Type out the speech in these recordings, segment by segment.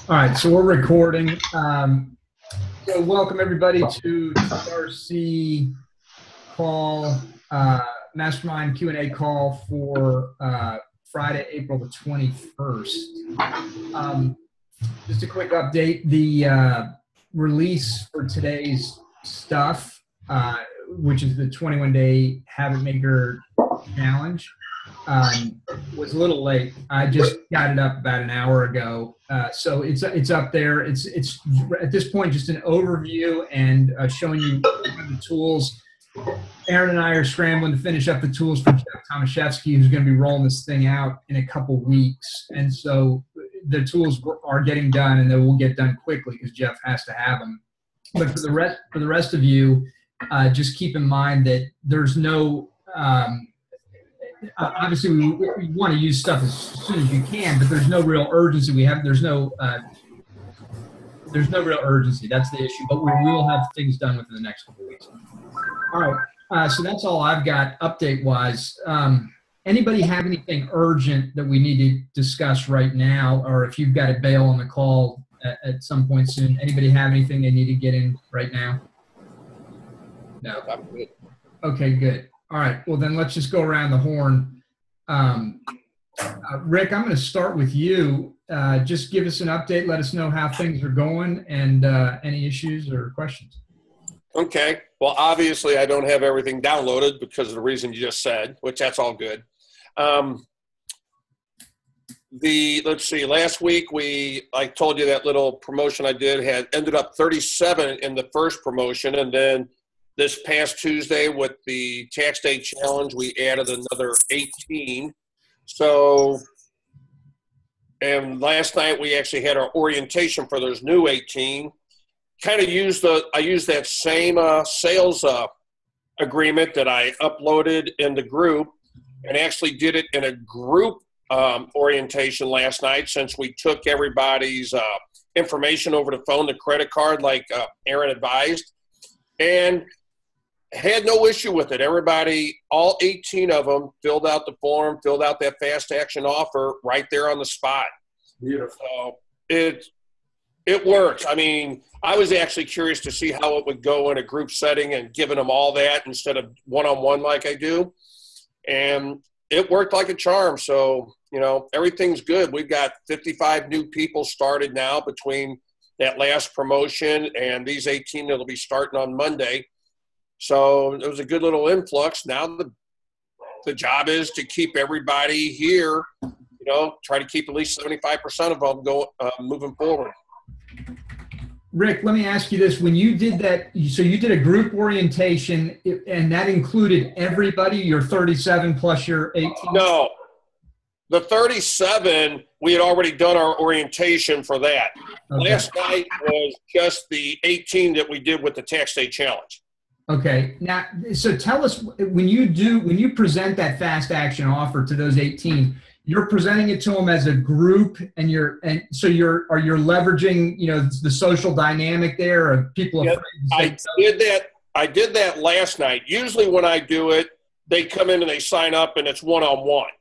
All right, so we're recording. So welcome everybody to TRC Call, Mastermind Q&A call for Friday, April the 21st. Just a quick update. The release for today's stuff, which is the 21-day Habit Maker Challenge, was a little late. I just got it up about an hour ago. So it's up there. It's at this point just an overview and showing you the tools. Aaron and I are scrambling to finish up the tools for Jeff Tomaszewski, who's going to be rolling this thing out in a couple weeks. And so the tools are getting done, and they will get done quickly because Jeff has to have them. But for the rest of you, just keep in mind that there's no obviously we want to use stuff as soon as you can, but there's no real urgency. There's no real urgency. That's the issue. But we will have things done within the next couple of weeks. All right. So that's all I've got update-wise. Anybody have anything urgent that we need to discuss right now, or if you've got to bail on the call at some point soon? Anybody have anything they need to get in right now? No. I'm good. Okay, good. All right. Well, then let's just go around the horn. Rick, I'm going to start with you. Just give us an update. Let us know how things are going and any issues or questions. Okay. Well, obviously, I don't have everything downloaded because of the reason you just said, which that's all good. Let's see, last week I told you that little promotion I did had ended up 37 in the first promotion, and then this past Tuesday with the tax day challenge, we added another 18. So, and last night we actually had our orientation for those new 18. Kind of I used that same sales agreement that I uploaded in the group, and actually did it in a group orientation last night, since we took everybody's information over the phone, the credit card, like Aaron advised, and had no issue with it. Everybody, all 18 of them, filled out the form, filled out that fast action offer right there on the spot. Beautiful. So it works. I mean, I was actually curious to see how it would go in a group setting and giving them all that instead of one-on-one like I do. And it worked like a charm. So, everything's good. We've got 55 new people started now between that last promotion and these 18 that'll be starting on Monday. So it was a good little influx. Now the job is to keep everybody here, try to keep at least 75% of them moving forward. Rick, let me ask you this. When you did that, so you did a group orientation, and that included everybody, your 37 plus your 18? No. The 37, we had already done our orientation for that. Okay. Last night was just the 18 that we did with the tax day challenge. Okay. Now, so tell us, when you present that fast action offer to those 18, you're presenting it to them as a group, and so you're leveraging, the social dynamic there of people. Yep. I did that last night. Usually when I do it, they come in and they sign up and it's one-on-one.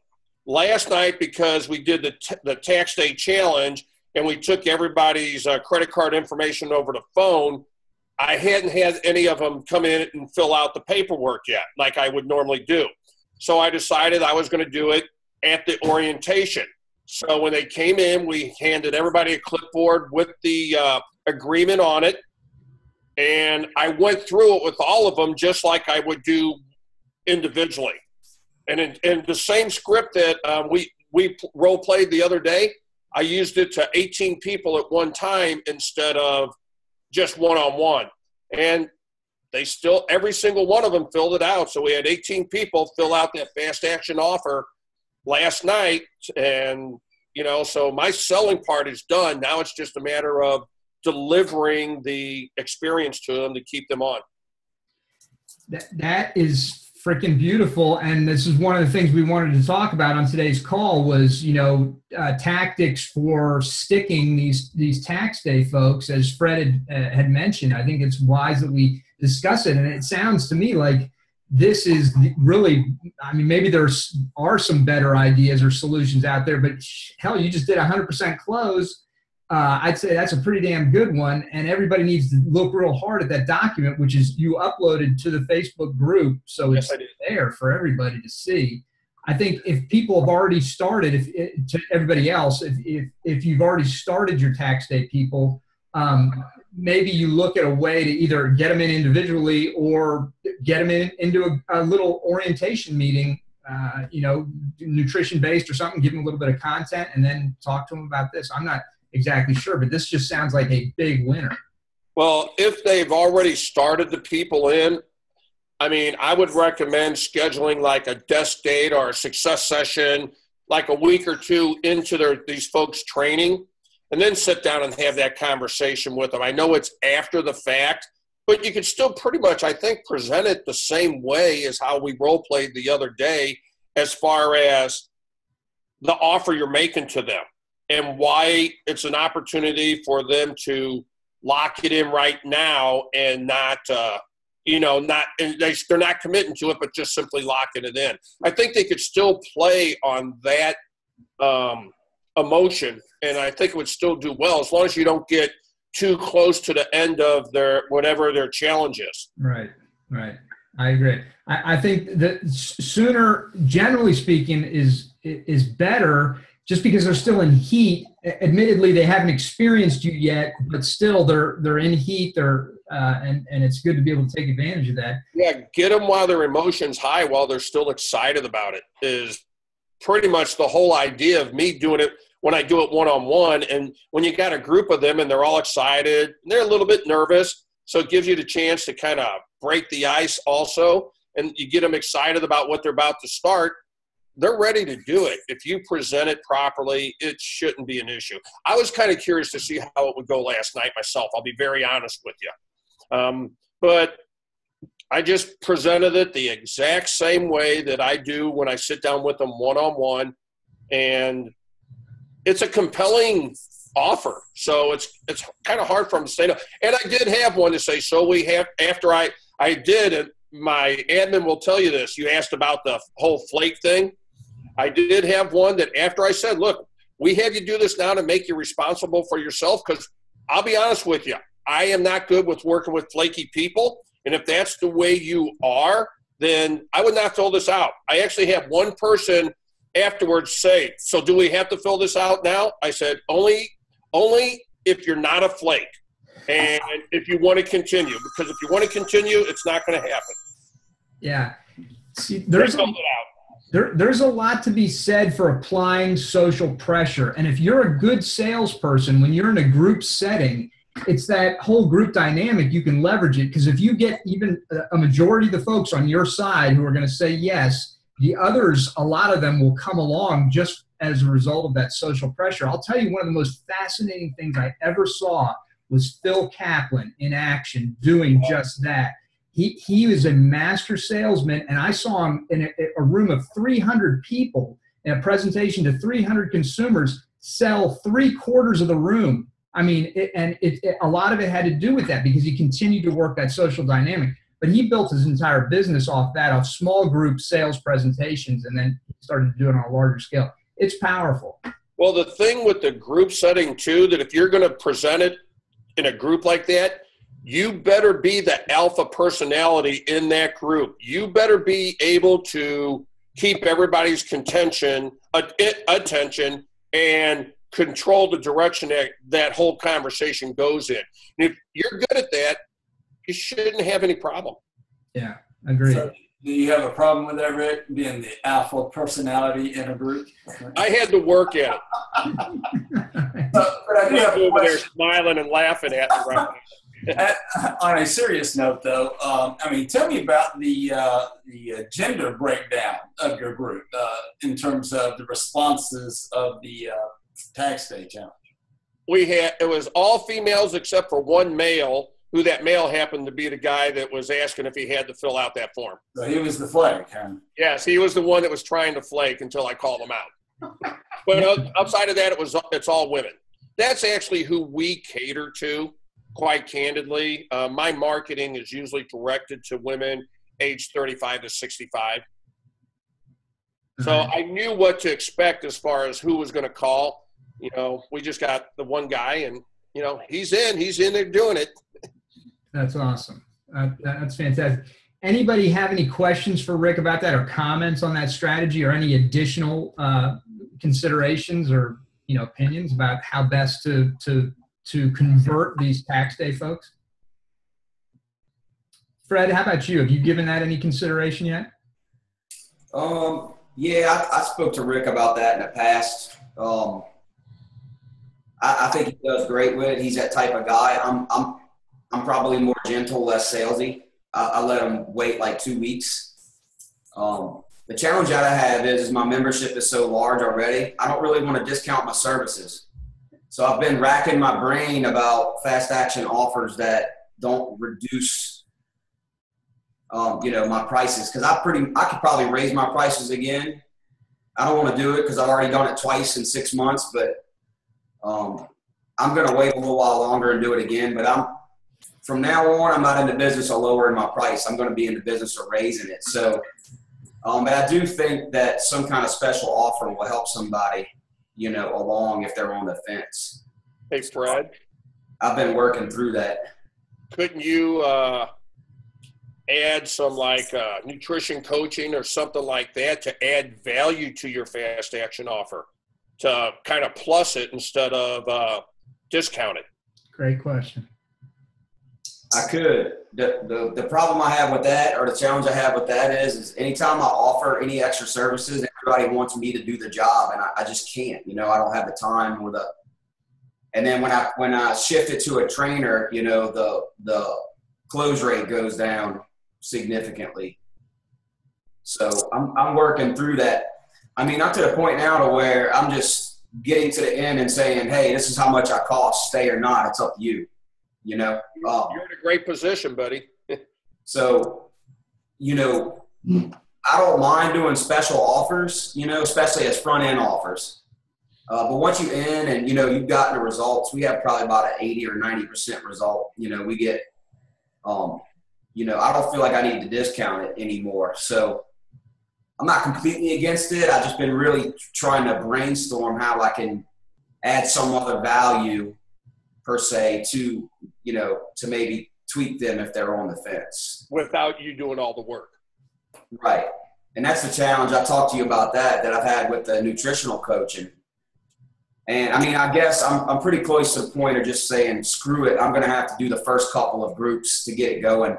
Last night, because we did the tax day challenge and we took everybody's credit card information over the phone, I hadn't had any of them come in and fill out the paperwork yet, like I would normally do. So I decided I was going to do it at the orientation. So when they came in, we handed everybody a clipboard with the agreement on it. And I went through it with all of them just like I would do individually. And in the same script that we role played the other day, I used it to 18 people at one time instead of just one-on-one. And they still, every single one of them filled it out. So we had 18 people fill out that fast action offer last night. And, so my selling part is done. Now it's just a matter of delivering the experience to them to keep them on. That is freaking beautiful. And this is one of the things we wanted to talk about on today's call was, tactics for sticking these tax day folks, as Fred had mentioned. I think it's wise that we discuss it. And it sounds to me like this is really, maybe there are some better ideas or solutions out there, but hell, you just did 100% close I'd say that's a pretty damn good one. And everybody needs to look real hard at that document, which is you uploaded to the Facebook group. So it's there for everybody to see. I think if people have already started, to everybody else, if you've already started your tax day, people, maybe you look at a way to either get them in individually or get them into a little orientation meeting, nutrition based or something, give them a little bit of content and then talk to them about this. I'm not exactly sure, but this just sounds like a big winner. Well, if they've already started the people in, I mean, I would recommend scheduling like a desk date or a success session, like a week or two into these folks' training, and then sit down and have that conversation with them. I know it's after the fact, but you can still pretty much, I think, present it the same way as how we role played the other day, as far as the offer you're making to them and why it's an opportunity for them to lock it in right now and not, they're not committing to it, but just simply locking it in. I think they could still play on that emotion, and I think it would still do well as long as you don't get too close to the end of whatever their challenge is. Right. I agree. I think that sooner, generally speaking, is better, just because they're still in heat. Admittedly, they haven't experienced you yet, but still they're in heat. And it's good to be able to take advantage of that. Yeah, get them while their emotions high, while they're still excited about it, is pretty much the whole idea of me doing it when I do it one-on-one. And when you got a group of them and they're all excited, and they're a little bit nervous, so it gives you the chance to kind of break the ice also, and you get them excited about what they're about to start. They're ready to do it. If you present it properly, it shouldn't be an issue. I was kind of curious to see how it would go last night myself. I'll be very honest with you. But I just presented it the exact same way that I do when I sit down with them one-on-one, and it's a compelling offer. So it's kind of hard for them to say no. And I did have one to say, so we have, after I did, and my admin will tell you this, you asked about the whole flake thing. I did have one that after I said, look, we have you do this now to make you responsible for yourself, because I'll be honest with you, I am not good with working with flaky people. And if that's the way you are, then I would not fill this out. I actually have one person afterwards say, so do we have to fill this out now? I said, only if you're not a flake and if you want to Continue, because if you want to continue, it's not going to happen. Yeah. See, there's a lot to be said for applying social pressure. And if you're a good salesperson, when you're in a group setting, it's that whole group dynamic. You can leverage it, because if you get even a majority of the folks on your side who are going to say yes, the others, a lot of them will come along just as a result of that social pressure. I'll tell you, one of the most fascinating things I ever saw was Phil Kaplan in action doing just that. He was a master salesman, and I saw him in a room of 300 people in a presentation to 300 consumers sell 3/4 of the room. I mean, a lot of it had to do with that, because he continued to work that social dynamic. But he built his entire business off that, off small group sales presentations, and then he started to do it on a larger scale. It's powerful. Well, the thing with the group setting, too, that if you're going to present it in a group like that, you better be the alpha personality in that group. You better be able to keep everybody's attention and control the direction that whole conversation goes in. And if you're good at that, you shouldn't have any problem. Yeah, agreed. So, do you have a problem with that, Rick, being the alpha personality in a group? I had to work at it. But I do have a over there smiling and laughing at me right now. On a serious note, though, tell me about the gender breakdown of your group in terms of the responses of the tax day challenge. It was all females except for one male, who that male happened to be the guy that was asking if he had to fill out that form. So he was the flake, huh? Yes, he was the one that was trying to flake until I called him out. But outside of that, it's all women. That's actually who we cater to, quite candidly. My marketing is usually directed to women aged 35 to 65. So I knew what to expect as far as who was going to call. You know, we just got the one guy, and you know, he's in there doing it. That's awesome. That's fantastic. Anybody have any questions for Rick about that, or comments on that strategy, or any additional considerations or opinions about how best to convert these tax day folks? Fred, how about you? Have you given that any consideration yet? Yeah, I spoke to Rick about that in the past. I think he does great with it. He's that type of guy. I'm probably more gentle, less salesy. I let him wait like 2 weeks. The challenge that I have is my membership is so large already. I don't really want to discount my services. So I've been racking my brain about fast action offers that don't reduce, my prices. Because I could probably raise my prices again. I don't want to do it because I've already done it twice in 6 months, but I'm going to wait a little while longer and do it again. But from now on, I'm not in the business of lowering my price. I'm going to be in the business of raising it. So, but I do think that some kind of special offer will help somebody, along if they're on the fence. Hey, Fred. I've been working through that. Couldn't you add some nutrition coaching or something like that to add value to your fast action offer, to kind of plus it instead of discount it? Great question. I could. The problem I have with that, or the challenge I have with that is anytime I offer any extra services, everybody wants me to do the job, and I just can't. I don't have the time or and then when I shift it to a trainer, the close rate goes down significantly. So I'm working through that. I mean, not to the point now to where I'm just getting to the end and saying, hey, this is how much I cost, stay or not. It's up to you. You're in a great position, buddy. So, I don't mind doing special offers, especially as front end offers. But once you in and, you've gotten the results, we have probably about an 80 or 90% result. We get, I don't feel like I need to discount it anymore. So I'm not completely against it. I've just been really trying to brainstorm how I can add some other value per se to maybe tweak them if they're on the fence. Without you doing all the work. Right. And that's the challenge. I talked to you about that I've had with the nutritional coaching. And I mean, I guess I'm pretty close to the point of just saying, screw it. I'm going to have to do the first couple of groups to get it going.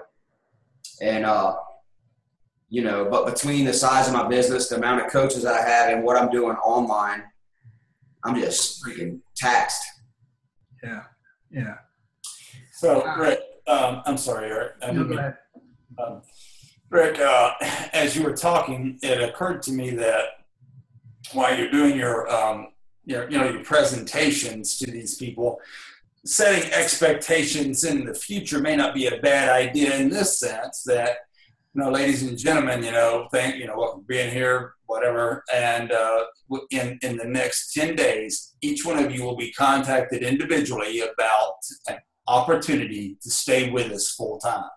And, but between the size of my business, the amount of coaches that I have and what I'm doing online, I'm just freaking taxed. Yeah. Yeah. So, Rick, I'm sorry, Eric. No, go ahead. Rick, as you were talking, it occurred to me that while you're doing your presentations to these people, setting expectations in the future may not be a bad idea in this sense that, ladies and gentlemen, welcome for being here, whatever. And in the next 10 days, each one of you will be contacted individually about an opportunity to stay with us full time.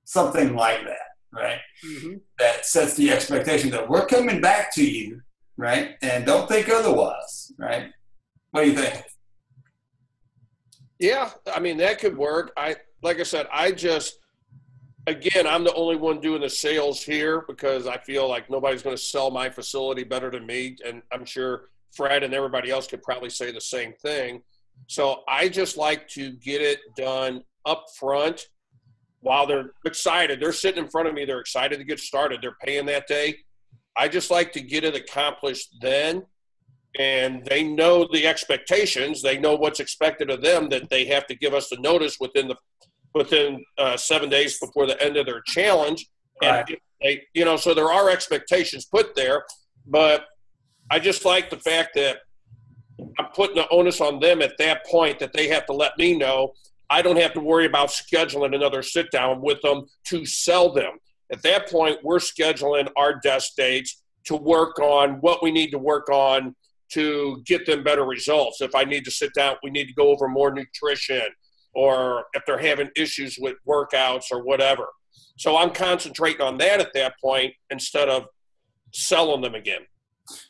Something like that, right? Mm-hmm. That sets the expectation that we're coming back to you, right? And don't think otherwise, right? What do you think? Yeah, I mean, that could work. Like I said, again, I'm the only one doing the sales here because I feel like nobody's going to sell my facility better than me. And I'm sure Fred and everybody else could probably say the same thing. So I just like to get it done up front while they're excited. They're sitting in front of me. They're excited to get started. They're paying that day. I just like to get it accomplished then. And they know the expectations. They know what's expected of them, that they have to give us the notice within 7 days before the end of their challenge. Right. And so there are expectations put there, but I just like the fact that I'm putting the onus on them at that point that they have to let me know. I don't have to worry about scheduling another sit down with them to sell them. At that point, we're scheduling our desk dates to work on what we need to work on to get them better results. If I need to sit down, we need to go over more nutrition, or if they're having issues with workouts or whatever. So I'm concentrating on that at that point instead of selling them again.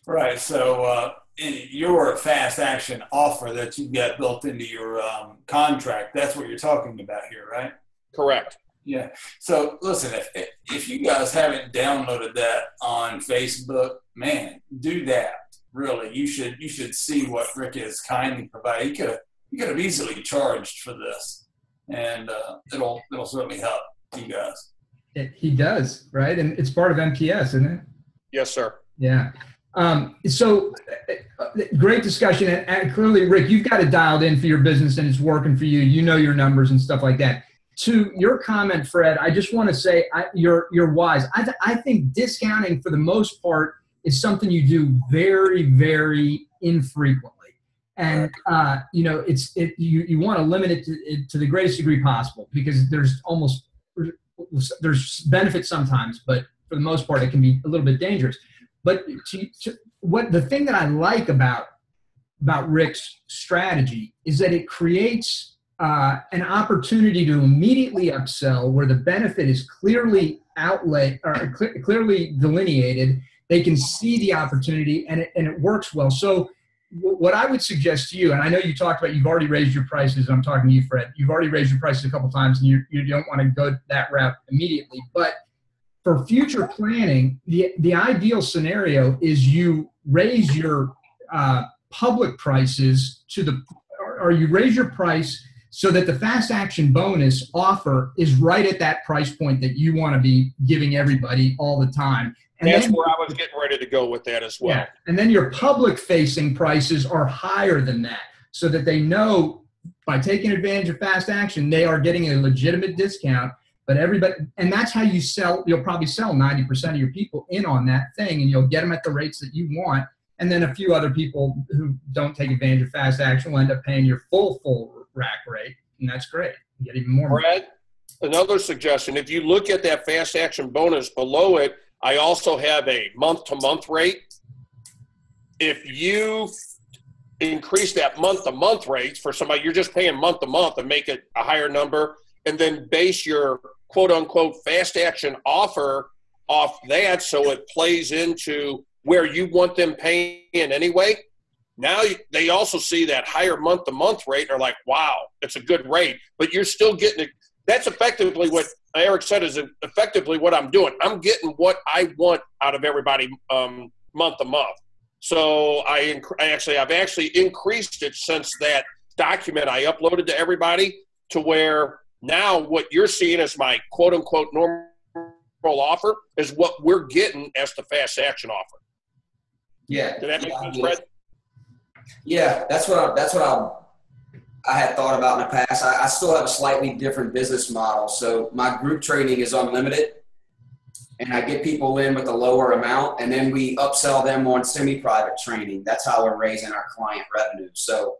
Right. So in your fast action offer that you got built into your contract, that's what you're talking about here, right? Correct. Yeah. So listen, if you guys haven't downloaded that on Facebook, man, do that. Really, you should see what Rick has kindly provided. He could have easily charged for this, and it'll certainly help you guys. He does, right? And it's part of MPS, isn't it? Yes, sir. Yeah. So great discussion. And clearly, Rick, you've got it dialed in for your business and it's working for you. You know your numbers and stuff like that. To your comment, Fred, I just want to say you're wise. I think discounting for the most part is something you do very, very infrequently. And, you want to limit it to the greatest degree possible because there's benefits sometimes, but for the most part, it can be a little bit dangerous. But the thing that I like about Rick's strategy is that it creates an opportunity to immediately upsell where the benefit is clearly clearly delineated. They can see the opportunity and it works well. So what I would suggest to you, and I know you talked about you've already raised your prices. I'm talking to you, Fred. You've already raised your prices a couple times, and you don't want to go that route immediately. But for future planning, the ideal scenario is you raise your public prices or you raise your price so that the fast action bonus offer is right at that price point that you want to be giving everybody all the time. And that's where I was getting ready to go with that as well. Yeah. And then your public-facing prices are higher than that so that they know by taking advantage of fast action, they are getting a legitimate discount. But everybody, and that's how you sell. You'll probably sell 90% of your people in on that thing, and you'll get them at the rates that you want. And then a few other people who don't take advantage of fast action will end up paying your full rack rate, and that's great. You get even more. Brad, another suggestion: if you look at that fast action bonus below it, I also have a month-to-month rate. If you increase that month-to-month rates for somebody, you're just paying month-to-month and make it a higher number, and then base your quote-unquote fast action offer off that so it plays into where you want them paying anyway. Now they also see that higher month-to-month rate and are like, wow, it's a good rate, but you're still getting it. That's effectively what Eric said is effectively what I'm doing. I'm getting what I want out of everybody month to month. So I've actually increased it since that document I uploaded to everybody to where now what you're seeing as my quote unquote normal offer is what we're getting as the fast action offer. Yeah. Did that make sense, Fred? Yeah, that's what I had thought about in the past. I still have a slightly different business model. So my group training is unlimited, and I get people in with a lower amount, and then we upsell them on semi-private training. That's how we're raising our client revenue. So,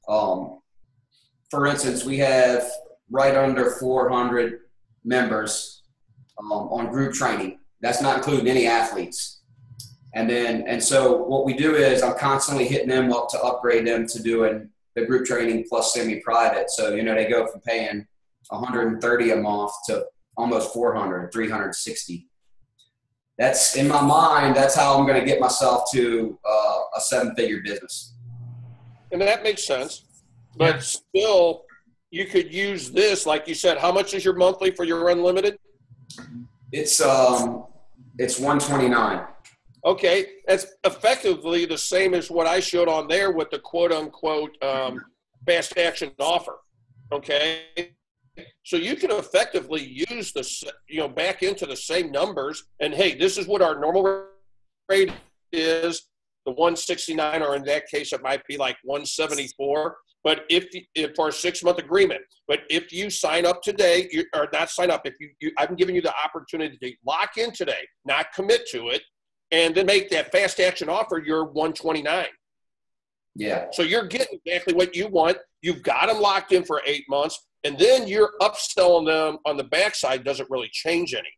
for instance, we have right under 400 members on group training. That's not including any athletes. And so what we do is I'm constantly hitting them up to upgrade them to doing the group training plus semi-private. So, they go from paying $130 a month to almost 400, 360. That's in my mind. That's how I'm going to get myself to a 7-figure business. And that makes sense. But still, you could use this, like you said. How much is your monthly for your unlimited? It's $129. Okay, that's effectively the same as what I showed on there with the quote-unquote fast action offer, okay? So you can effectively use this, back into the same numbers, and, hey, this is what our normal rate is, the 169, or in that case, it might be like 174, but if for a 6-month agreement. But if you sign up today, or not sign up, if I'm giving you the opportunity to lock in today, not commit to it, and then make that fast action offer your 129. Yeah. So you're getting exactly what you want. You've got them locked in for 8 months, and then you're upselling them on the backside doesn't really change any.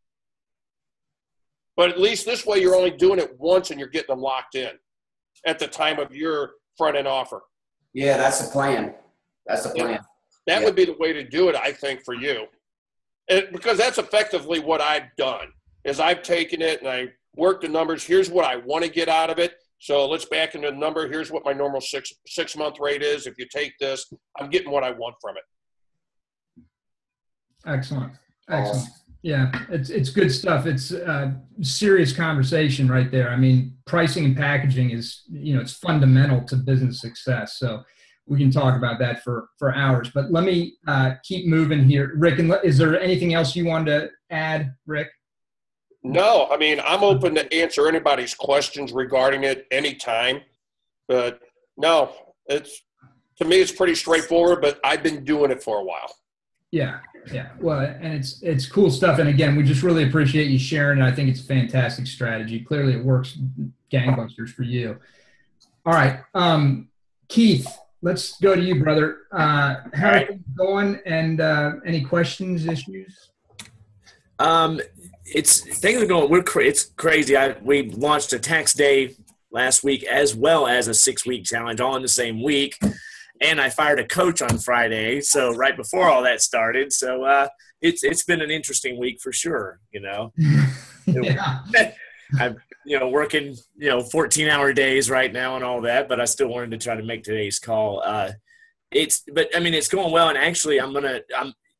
But at least this way you're only doing it once and you're getting them locked in at the time of your front-end offer. Yeah, that's the plan. That's the plan. That would be the way to do it, I think, for you. Because that's effectively what I've done, is I've taken it and I worked the numbers. Here's what I want to get out of it. So let's back into the number. Here's what my normal six-month rate is. If you take this, I'm getting what I want from it. Excellent. Yeah, it's good stuff. It's serious conversation right there. I mean, pricing and packaging is, it's fundamental to business success. So we can talk about that for hours. But let me keep moving here. Rick, is there anything else you wanted to add, Rick? No, I mean, I'm open to answer anybody's questions regarding it anytime. But no, to me, it's pretty straightforward, but I've been doing it for a while. Yeah. Well, and it's cool stuff. And again, we just really appreciate you sharing. I think it's a fantastic strategy. Clearly it works gangbusters for you. All right. Keith, let's go to you, brother. How are things going, and any questions, issues? Things are going. It's crazy. We launched a tax day last week as well as a 6-week challenge all in the same week, and I fired a coach on Friday. So right before all that started. So it's been an interesting week for sure. Yeah. I'm working 14-hour days right now and all that, but I still wanted to try to make today's call. It's going well, and actually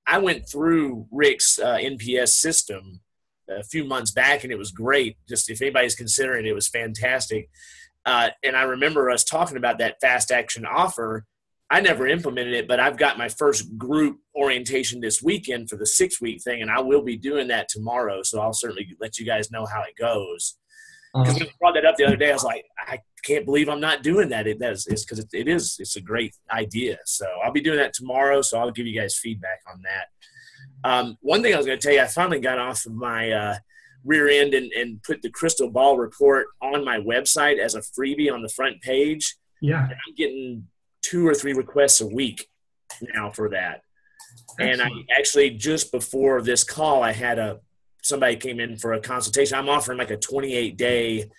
I went through Rick's NPS system a few months back, and it was great. Just if anybody's considering it, was fantastic. And I remember us talking about that fast action offer. I never implemented it, but I've got my first group orientation this weekend for the 6-week thing, and I will be doing that tomorrow. So I'll certainly let you guys know how it goes. Because when I brought that up the other day, I was like, I can't believe I'm not doing that. It's because it's a great idea. So I'll be doing that tomorrow. So I'll give you guys feedback on that. One thing I was going to tell you, I finally got off of my rear end and put the crystal ball report on my website as a freebie on the front page. Yeah. And I'm getting 2 or 3 requests a week now for that. Excellent. And I actually, just before this call, I had somebody came in for a consultation. I'm offering like a 28-day,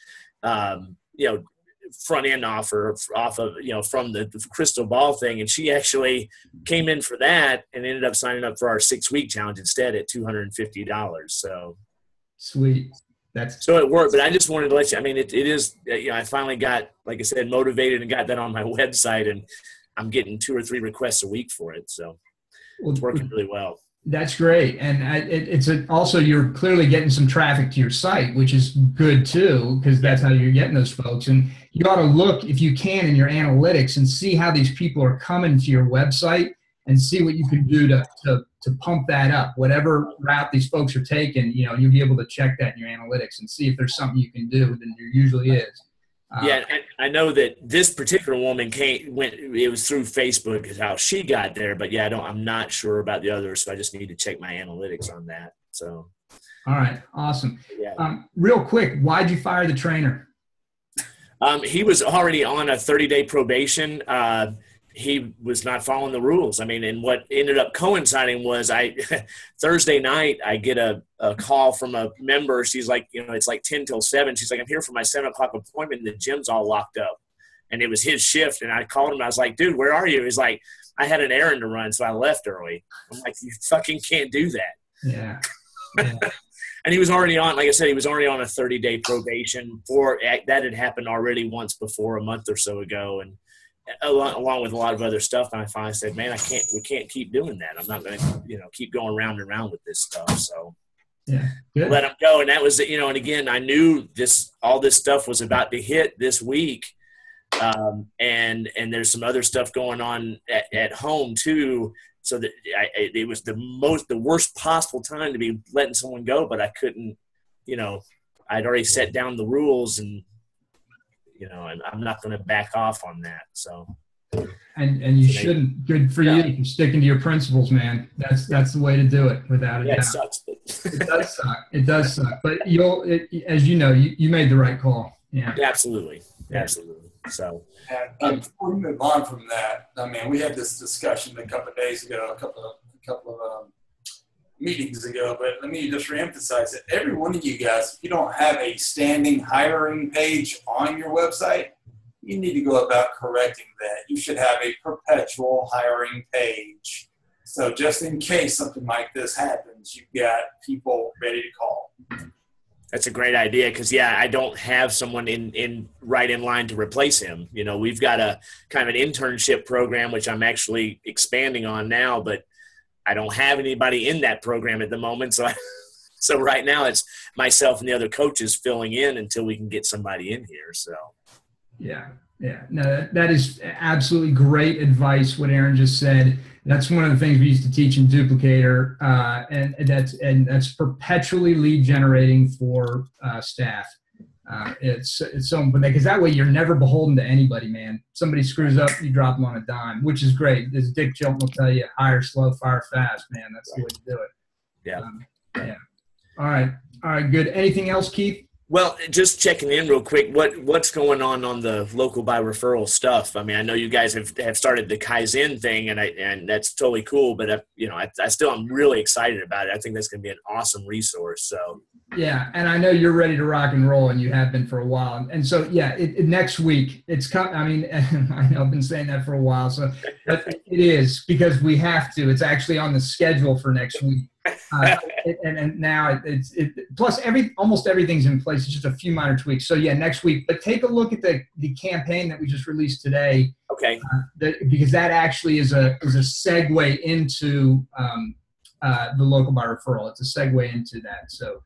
front end offer off of, from the crystal ball thing. And she actually came in for that and ended up signing up for our 6-week challenge instead at $250. So sweet. So it worked, but I just wanted to let you, it is, I finally got, like I said, motivated and got that on my website, and I'm getting 2 or 3 requests a week for it. So it's working really well. That's great. And it's also, you're clearly getting some traffic to your site, which is good too, because that's how you're getting those folks. And you ought to look, if you can, in your analytics and see how these people are coming to your website and see what you can do to pump that up. Whatever route these folks are taking, you'll be able to check that in your analytics and see if there's something you can do. Then there usually is. Yeah, I know that this particular woman it was through Facebook is how she got there, but yeah, I'm not sure about the others, so I just need to check my analytics on that. So, all right, awesome. Yeah. Real quick, why'd you fire the trainer? He was already on a 30-day probation. He was not following the rules. And what ended up coinciding was Thursday night, I get a call from a member. She's like, it's like 10 till 7. She's like, I'm here for my 7 o'clock appointment. The gym's all locked up. And it was his shift. And I called him. I was like, dude, where are you? He's like, I had an errand to run, so I left early. I'm like, you fucking can't do that. Yeah. And he was already on, like I said, he was already on a 30-day probation. That had happened already once before, a month or so ago. And along with a lot of other stuff, and I finally said, man, we can't keep doing that. I'm not going to, keep going round and round with this stuff. So yeah, good. Let him go. And that was, and again, I knew all this stuff was about to hit this week. And there's some other stuff going on at home too. So that it was the worst possible time to be letting someone go, but I couldn't, I'd already set down the rules, and and I'm not going to back off on that. So, and you shouldn't. Good for you for sticking to your principles, man. That's the way to do it, without a doubt. It sucks. It does suck. It does suck. But as you know, you made the right call. Yeah. Absolutely. So, before we move on from that, we had this discussion a couple of days ago, a couple of meetings ago, but let me just reemphasize it. Every one of you guys, if you don't have a standing hiring page on your website, you need to go about correcting that. You should have a perpetual hiring page. So just in case something like this happens, you've got people ready to call. That's a great idea because, yeah, I don't have someone right in line to replace him. You know, we've got a kind of an internship program, which I'm actually expanding on now, but I don't have anybody in that program at the moment. So right now it's myself and the other coaches filling in until we can get somebody in here. So, yeah. Yeah, no, that is absolutely great advice. What Aaron just said. That's one of the things we used to teach in Duplicator, and that's perpetually lead generating for staff. It's so important because that way you're never beholden to anybody, man. Somebody screws up, you drop them on a dime, which is great. As Dick Chilton will tell you, hire slow, fire fast, man. That's the way to do it. Yeah. Yeah. All right, good. Anything else, Keith? Well, just checking in real quick, what's going on the local by referral stuff? I mean, I know you guys have started the Kaizen thing, and that's totally cool. But I still am really excited about it. I think that's going to be an awesome resource. So yeah, and I know you're ready to rock and roll, and you have been for a while. And so yeah, next week it's come. I mean, I know I've been saying that for a while. So but it is because we have to. It's actually on the schedule for next week. And now plus almost everything's in place. It's just a few minor tweaks. So yeah, next week. But take a look at the campaign that we just released today. Okay. Because that actually is a segue into the local by referral. It's a segue into that. So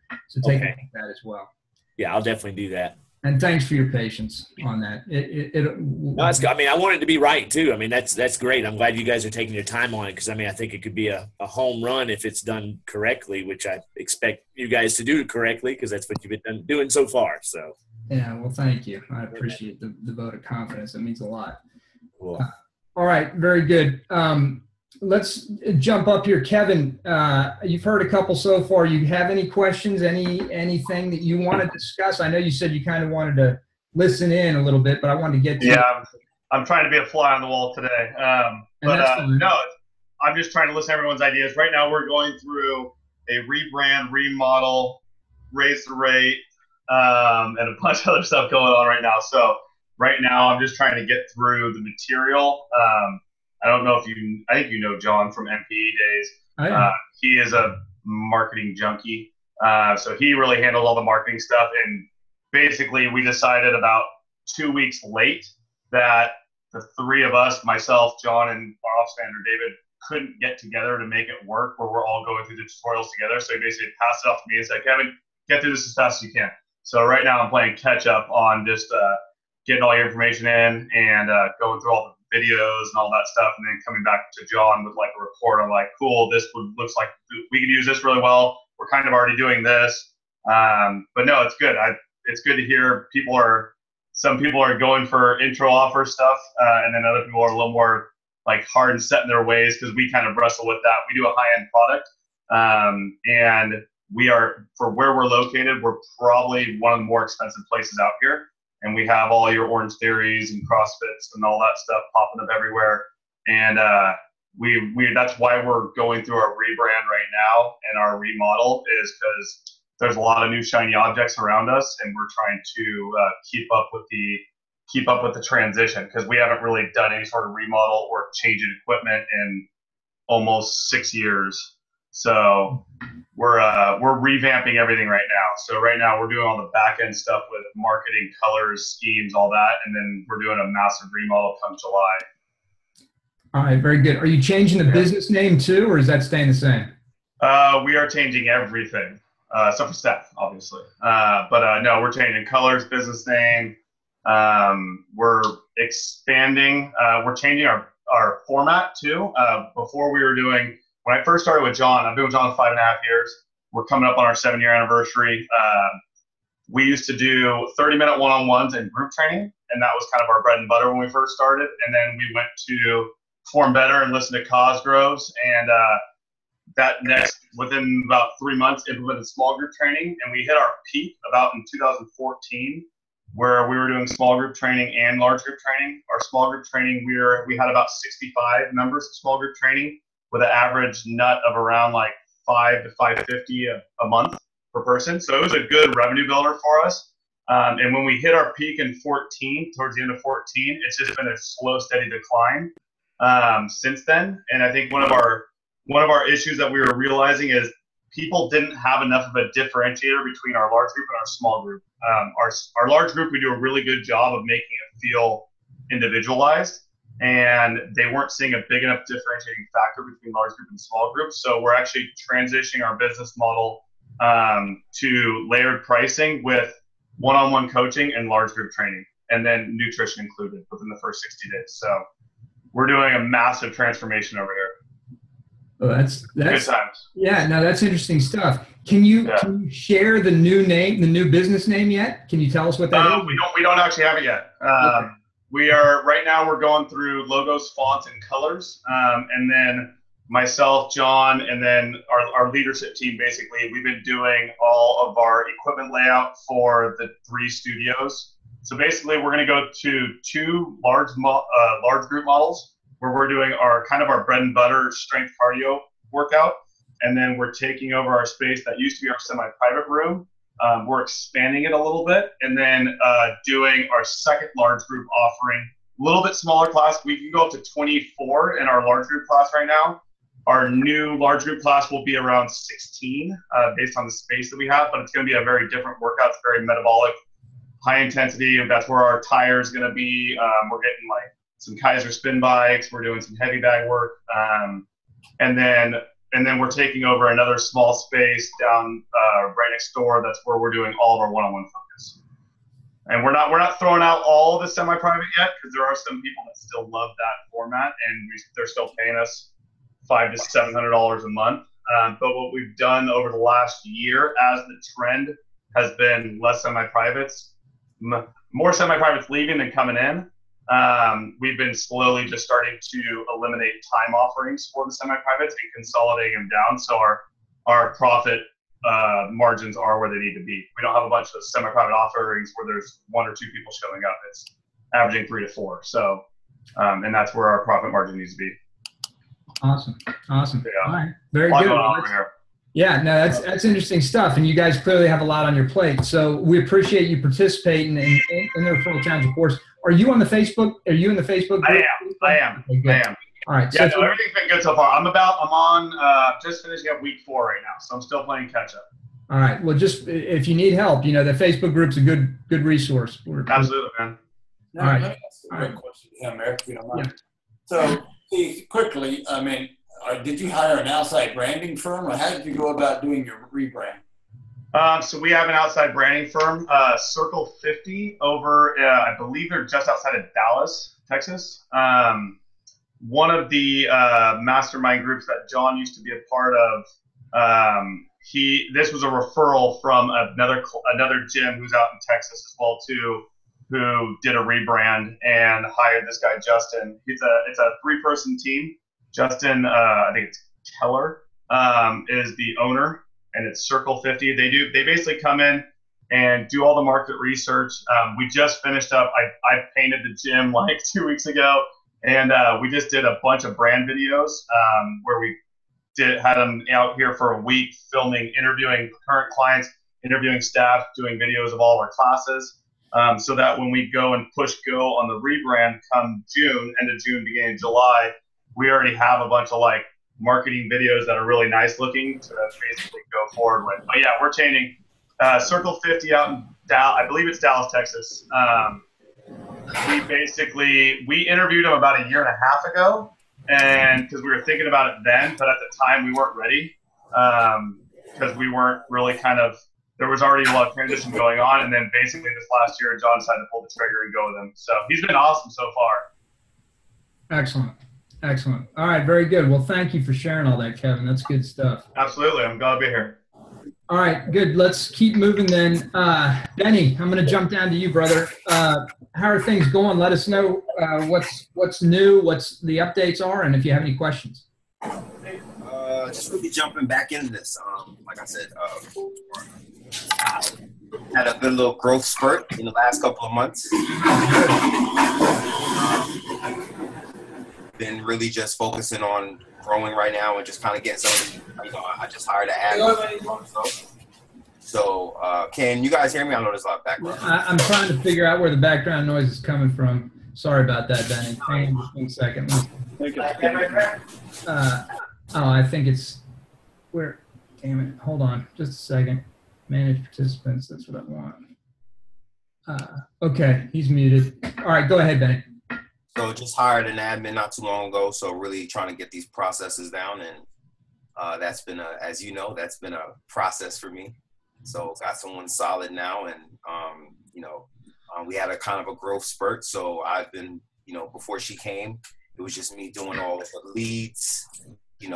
take a look at that as well. Yeah, I'll definitely do that. And thanks for your patience on that. No, that's good. I mean, I want it to be right too. I mean, that's great. I'm glad you guys are taking your time on it because I mean, I think it could be a home run if it's done correctly, which I expect you guys to do correctly because that's what you've been doing so far. So yeah, well, thank you. I appreciate the vote of confidence. It means a lot. Cool. All right, very good. Let's jump up here. Kevin, you've heard a couple so far. You have any questions, anything that you want to discuss? I know you said you kind of wanted to listen in a little bit, but I wanted to get to Yeah, I'm trying to be a fly on the wall today. No, I'm just trying to listen to everyone's ideas. Right now we're going through a rebrand, remodel, raise the rate, and a bunch of other stuff going on right now. So right now I'm just trying to get through the material. I don't know if I think you know John from MPE days. Oh, yeah. He is a marketing junkie. So he really handles all the marketing stuff. And basically we decided about 2 weeks late that the three of us, myself, John, and our ops manager, David, couldn't get together to make it work where we're all going through the tutorials together. So he basically passed it off to me and said, Kevin, get through this as fast as you can. So right now I'm playing catch up on just getting all your information in and going through all the videos and all that stuff, and then coming back to John with like a report on like, cool, this looks like we can use this really well. We're kind of already doing this, but no, it's good. It's good to hear some people are going for intro offer stuff, and then other people are a little more like hard and set in their ways because we kind of wrestle with that. We do a high end product, and we are, for where we're located, we're probably one of the more expensive places out here. And we have all your Orange Theories and CrossFits and all that stuff popping up everywhere. And that's why we're going through our rebrand right now and our remodel is because there's a lot of new shiny objects around us, and we're trying to keep up with the transition because we haven't really done any sort of remodel or change in equipment in almost 6 years. So we're revamping everything right now. So right now we're doing all the back end stuff with marketing, colors, schemes, all that, and then we're doing a massive remodel come July. All right, very good. Are you changing the business name too, or is that staying the same? We are changing everything, except for staff, obviously. No, we're changing colors, business name. We're expanding. We're changing our format too. Before we were doing. When I first started with John, I've been with John 5.5 years. We're coming up on our 7-year anniversary. We used to do 30-minute one-on-ones and group training, and that was kind of our bread and butter when we first started. And then we went to Perform Better and listen to Cosgroves, and within about 3 months, implemented small group training, and we hit our peak about in 2014, where we were doing small group training and large group training. Our small group training, we had about 65 members of small group training, with an average nut of around like $5 to $550 a month per person. So it was a good revenue builder for us. And when we hit our peak in 14, towards the end of 14, it's just been a slow, steady decline since then. And I think one of our issues that we were realizing is people didn't have enough of a differentiator between our large group and our small group. Our large group, we do a really good job of making it feel individualized, and they weren't seeing a big enough differentiating factor between large group and small group. So we're actually transitioning our business model to layered pricing with one-on-one coaching and large group training, and then nutrition included within the first 60 days. So we're doing a massive transformation over here. Well, that's good times. Yeah, no, that's interesting stuff. Can you share the new name, the new business name yet? Can you tell us what that is? We don't actually have it yet. Okay. We are right now. We're going through logos, fonts, and colors, and then myself, John, and then our leadership team. Basically, we've been doing all of our equipment layout for the 3 studios. So basically, we're going to go to 2 large group models where we're doing our kind of our bread and butter strength cardio workout, and then we're taking over our space that used to be our semi-private room. We're expanding it a little bit, and then doing our second large group offering, a little bit smaller class. We can go up to 24 in our large group class right now. Our new large group class will be around 16 based on the space that we have, but it's going to be a very different workout. It's very metabolic, high intensity, and that's where our tire is going to be. We're getting like some Kaiser spin bikes. We're doing some heavy bag work, and then we're taking over another small space down right next door. That's where we're doing all of our one-on-one focus. And we're not throwing out all the semi-private yet, because there are some people that still love that format, and they're still paying us $500 to $700 a month. But what we've done over the last year, as the trend has been less semi-privates, more semi-privates leaving than coming in, we've been slowly just starting to eliminate time offerings for the semi-privates and consolidating them down, so our profit margins are where they need to be. We don't have a bunch of semi-private offerings where there's 1 or 2 people showing up. It's averaging 3 to 4. So, and that's where our profit margin needs to be. Awesome. Yeah. All right. Very good. Over here. Yeah, no, that's interesting stuff, and you guys clearly have a lot on your plate. So we appreciate you participating in the referral challenge, of course. Are you on the Facebook? Are you in the Facebook group? I am. All right. Yeah, so everything's been good so far. I'm on just finishing up week 4 right now, so I'm still playing catch up. All right. Well, just if you need help, the Facebook group's a good resource. Absolutely, man. Now, All right. let me ask a quick question to him, Eric, if you don't mind. Yeah. So, quickly, I mean, did you hire an outside branding firm, or how did you go about doing your rebrand? So we have an outside branding firm, Circle 50, over, I believe they're just outside of Dallas, Texas. One of the mastermind groups that John used to be a part of, this was a referral from another gym who's out in Texas as well too, who did a rebrand and hired this guy Justin. It's a 3-person team. Justin, I think it's Keller, is the owner, and it's Circle 50. They basically come in and do all the market research. We just finished up. I painted the gym like 2 weeks ago, and we just did a bunch of brand videos where we had them out here for a week, filming, interviewing current clients, interviewing staff, doing videos of all of our classes, so that when we go and push go on the rebrand come June, end of June, beginning of July, we already have a bunch of like marketing videos that are really nice looking to basically go forward with. But yeah, we're changing Circle 50 out in I believe it's Dallas, Texas. We interviewed him about 1.5 years ago, and because we were thinking about it then, but at the time we weren't ready, because we weren't really there was already a lot of transition going on, and then basically this last year John decided to pull the trigger and go with him. So he's been awesome so far. Excellent. All right, very good. Well, thank you for sharing all that, Kevin. That's good stuff. Absolutely. I'm glad to be here. All right, good. Let's keep moving then. Benny, I'm going to jump down to you, brother. How are things going? Let us know what's new, what's the updates are, and if you have any questions. Just really jumping back into this. Like I said, had a good little growth spurt in the last couple of months. Been really just focusing on growing right now and just kind of getting something. I just hired an admin. So can you guys hear me? I know there's a lot of background. I'm trying to figure out where the background noise is coming from. Sorry about that, Benny. Hang on just 1 second. I think it's where. Damn it. Hold on just a second. Manage participants. That's what I want. Okay. He's muted. All right. Go ahead, Benny. So just hired an admin not too long ago. So really trying to get these processes down. And that's been as you know, that's been a process for me. So got someone solid now. And, we had a kind of a growth spurt. So I've been, before she came, it was just me doing all of the leads. We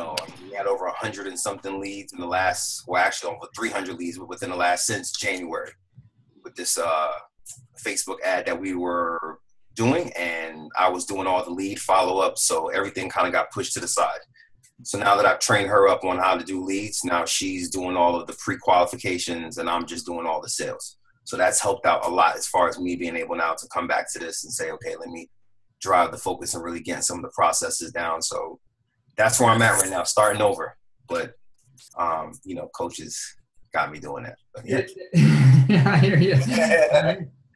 had over 100 and something leads in the last, actually over 300 leads within the last, since January, with this Facebook ad that we were doing. And I was doing all the lead follow-up. So everything kind of got pushed to the side. So now that I've trained her up on how to do leads, now she's doing all of the pre-qualifications and I'm just doing all the sales. So that's helped out a lot as far as me being able now to come back to this and say, okay, let me drive the focus and really getting some of the processes down. So that's where I'm at right now, starting over. But, coaches got me doing that. But, yeah. I hear you.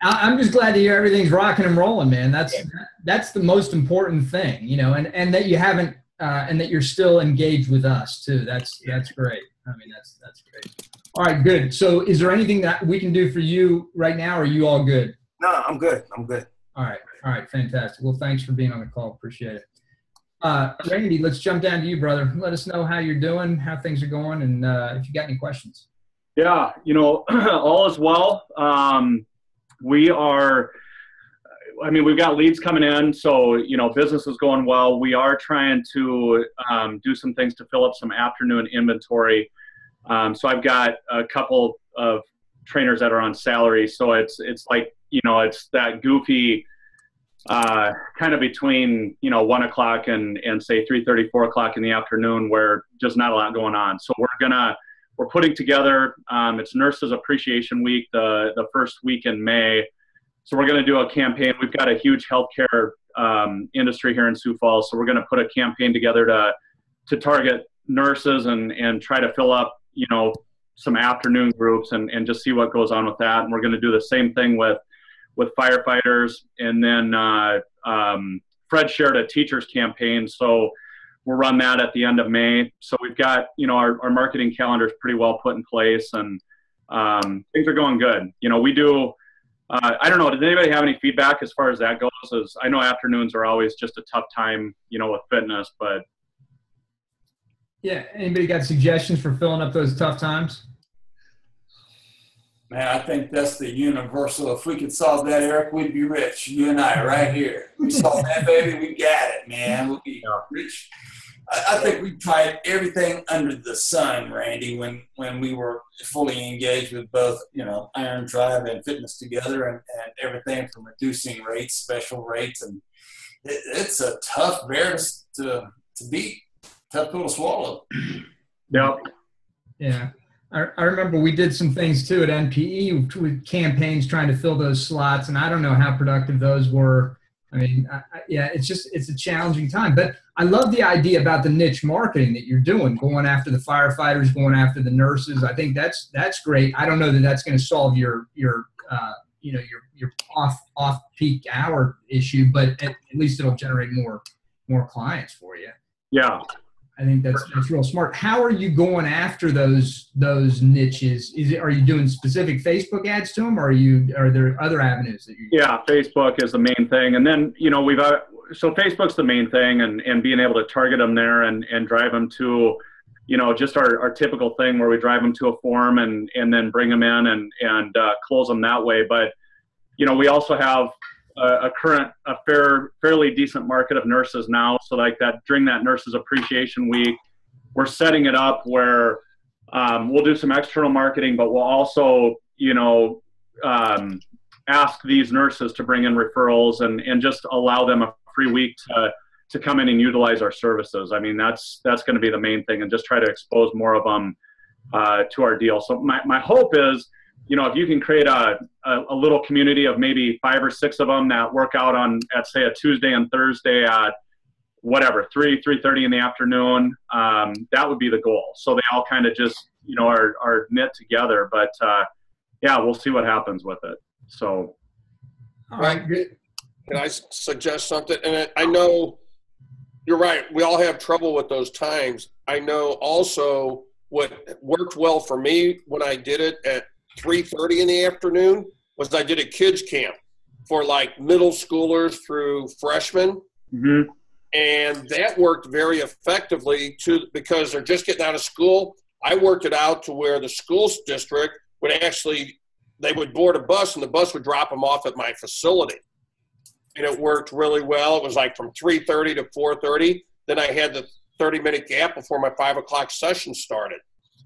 I'm just glad to hear everything's rocking and rolling, man. That's the most important thing, and that you haven't, and that you're still engaged with us too. That's great. I mean, that's great. All right, good. So is there anything that we can do for you right now? Or are you all good? No, I'm good. I'm good. All right. Fantastic. Well, thanks for being on the call. Appreciate it. Randy, let's jump down to you, brother. Let us know how you're doing, how things are going, and if you got any questions. Yeah, all is well. We've got leads coming in, so, business is going well. We are trying to do some things to fill up some afternoon inventory. So I've got a couple of trainers that are on salary. So it's like, it's that goofy kind of between, 1 o'clock and say 3:30, 4 o'clock in the afternoon where just not a lot going on. So we're putting together, it's Nurses Appreciation Week, the first week in May. So we're going to do a campaign. We've got a huge healthcare industry here in Sioux Falls. So we're going to put a campaign together to target nurses and try to fill up, some afternoon groups and just see what goes on with that. And we're going to do the same thing with firefighters. And then Fred shared a teachers campaign. So we'll run that at the end of May. So we've got, our marketing calendar is pretty well put in place and things are going good. We do, I don't know, does anybody have any feedback as far as that goes? As I know afternoons are always just a tough time, with fitness, but. Yeah. Anybody got suggestions for filling up those tough times? Man, I think that's the universal. If we could solve that, Eric, we'd be rich. You and I right here. We solve that, baby. We got it, man. We'll be rich. I think we tried everything under the sun, Randy, when we were fully engaged with both, Iron Tribe and Fitness Together and everything from reducing rates, special rates. And it's a tough bear to beat, tough pill to swallow. Yep. Yeah. I remember we did some things too at NPE with campaigns trying to fill those slots, and I don't know how productive those were. I mean, it's a challenging time, but I love the idea about the niche marketing that you're doing, going after the firefighters, going after the nurses. I think that's great. I don't know that that's going to solve your off peak hour issue, but at least it'll generate more clients for you. Yeah. I think that's real smart. How are you going after those niches? Are you doing specific Facebook ads to them, or are there other avenues that you? Yeah, Facebook is the main thing, and then so Facebook's the main thing, and being able to target them there and drive them to, just our typical thing where we drive them to a form and then bring them in and close them that way. But we also have a fairly decent market of nurses now. So like that, during that Nurses Appreciation Week, we're setting it up where we'll do some external marketing, but we'll also, ask these nurses to bring in referrals and just allow them a free week to come in and utilize our services. I mean, that's going to be the main thing, and just try to expose more of them to our deal. So my hope is, if you can create a little community of maybe 5 or 6 of them that work out at say a Tuesday and Thursday at whatever, 3:30 in the afternoon, that would be the goal. So they all kind of just, are knit together, but yeah, we'll see what happens with it. So. All right. Good. Can I suggest something? And I know you're right. We all have trouble with those times. I know also what worked well for me when I did it at 3:30 in the afternoon was I did a kids camp for like middle schoolers through freshmen. Mm-hmm. And that worked very effectively too, because they're just getting out of school. I worked it out to where the school district would actually, they would board a bus and the bus would drop them off at my facility. And it worked really well. It was like from 3:30 to 4:30. Then I had the 30-minute gap before my 5 o'clock session started.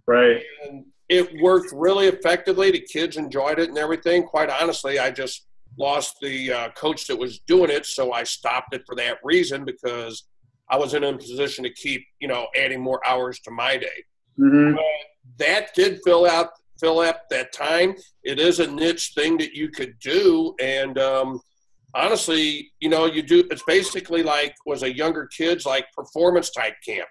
Right. And it worked really effectively. The kids enjoyed it and everything. Quite honestly, I just lost the coach that was doing it, so I stopped it for that reason, because I wasn't in a position to keep, adding more hours to my day. Mm-hmm. But that did fill up that time. It is a niche thing that you could do, and honestly, you do. It's basically like was a younger kids like performance type camp.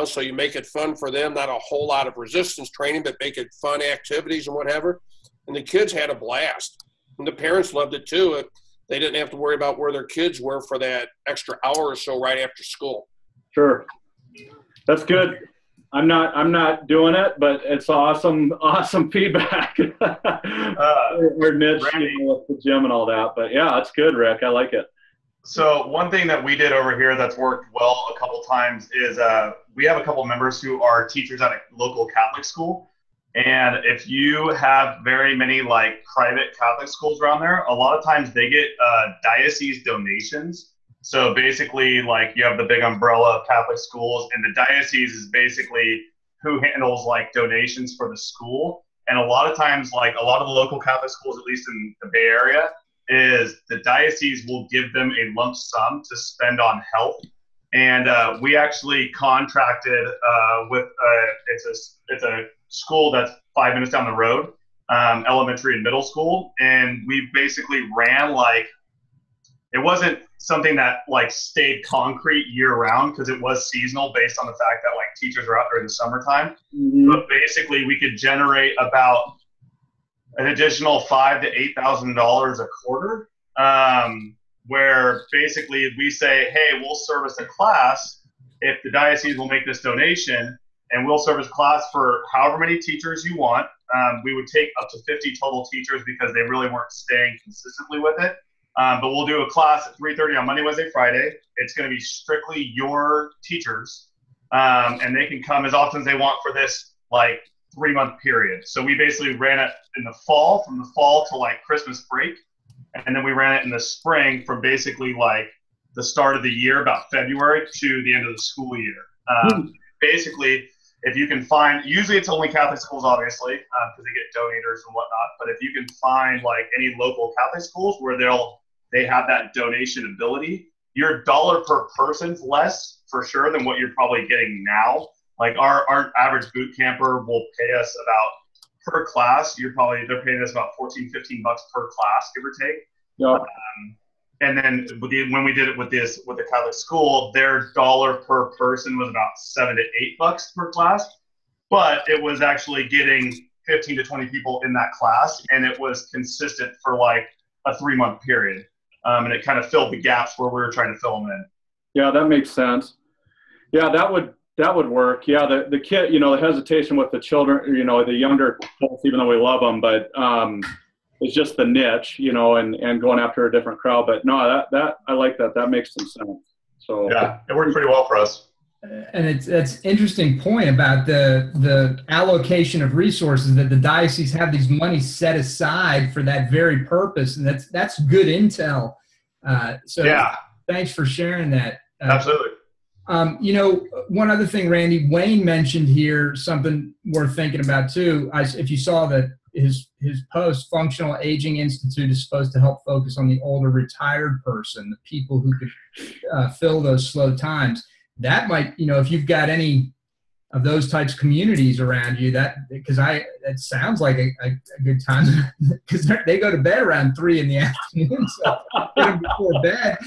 So you make it fun for them, not a whole lot of resistance training, but make it fun activities and whatever. And the kids had a blast. And the parents loved it too. They didn't have to worry about where their kids were for that extra hour or so right after school. Sure. That's good. I'm not doing it, but it's awesome feedback. Or niche, with the gym and all that. But yeah, that's good, Rick. I like it. So one thing that we did over here that's worked well a couple times is we have a couple members who are teachers at a local Catholic school. And if you have very many like private Catholic schools around there, a lot of times they get diocese donations. So basically, like you have the big umbrella of Catholic schools, and the diocese is basically who handles like donations for the school. And a lot of times, like a lot of the local Catholic schools, at least in the Bay Area, is the diocese will give them a lump sum to spend on health. And we actually contracted with it's a school that's 5 minutes down the road, elementary and middle school, and we basically ran like, it wasn't something that like stayed concrete year round because it was seasonal based on the fact that like teachers are out during the summertime. Mm-hmm. But basically we could generate about an additional $5,000 to $8,000 a quarter, where basically we say, hey, we'll service a class if the diocese will make this donation, and we'll service class for however many teachers you want. We would take up to 50 total teachers because they really weren't staying consistently with it. But we'll do a class at 3:30 on Monday, Wednesday, Friday. It's going to be strictly your teachers, and they can come as often as they want for this like 3-month period. So we basically ran it in the fall, from the fall to like Christmas break, and then we ran it in the spring from basically like the start of the year, about February, to the end of the school year. Basically, if you can find, usually it's only Catholic schools, obviously, because they get donators and whatnot. But if you can find like any local Catholic schools where they have that donation ability, your dollar per person's less for sure than what you're probably getting now. Like our average boot camper will pay us about per class. They're paying us about $14, $15 per class, give or take. Yeah. And then when we did it with the Catholic school, their dollar per person was about $7 to $8 per class, but it was actually getting 15 to 20 people in that class, and it was consistent for like a 3-month period, and it kind of filled the gaps where we were trying to fill them in. Yeah, that makes sense. Yeah, that would work. Yeah, the kid, the hesitation with the children, the younger folks, even though we love them, but it's just the niche, and going after a different crowd. But no, that I like that. That makes some sense. So yeah, it worked pretty well for us. And that's interesting point about the allocation of resources, that the diocese have these monies set aside for that very purpose, and that's good intel. So yeah, thanks for sharing that. Absolutely. One other thing, Randy, Wayne mentioned here, something worth thinking about too. If you saw that his post, Functional Aging Institute is supposed to help focus on the older retired person, the people who could fill those slow times. That might, if you've got any of those types of communities around you, it sounds like a good time, because they go to bed around 3 in the afternoon, so get them before bed.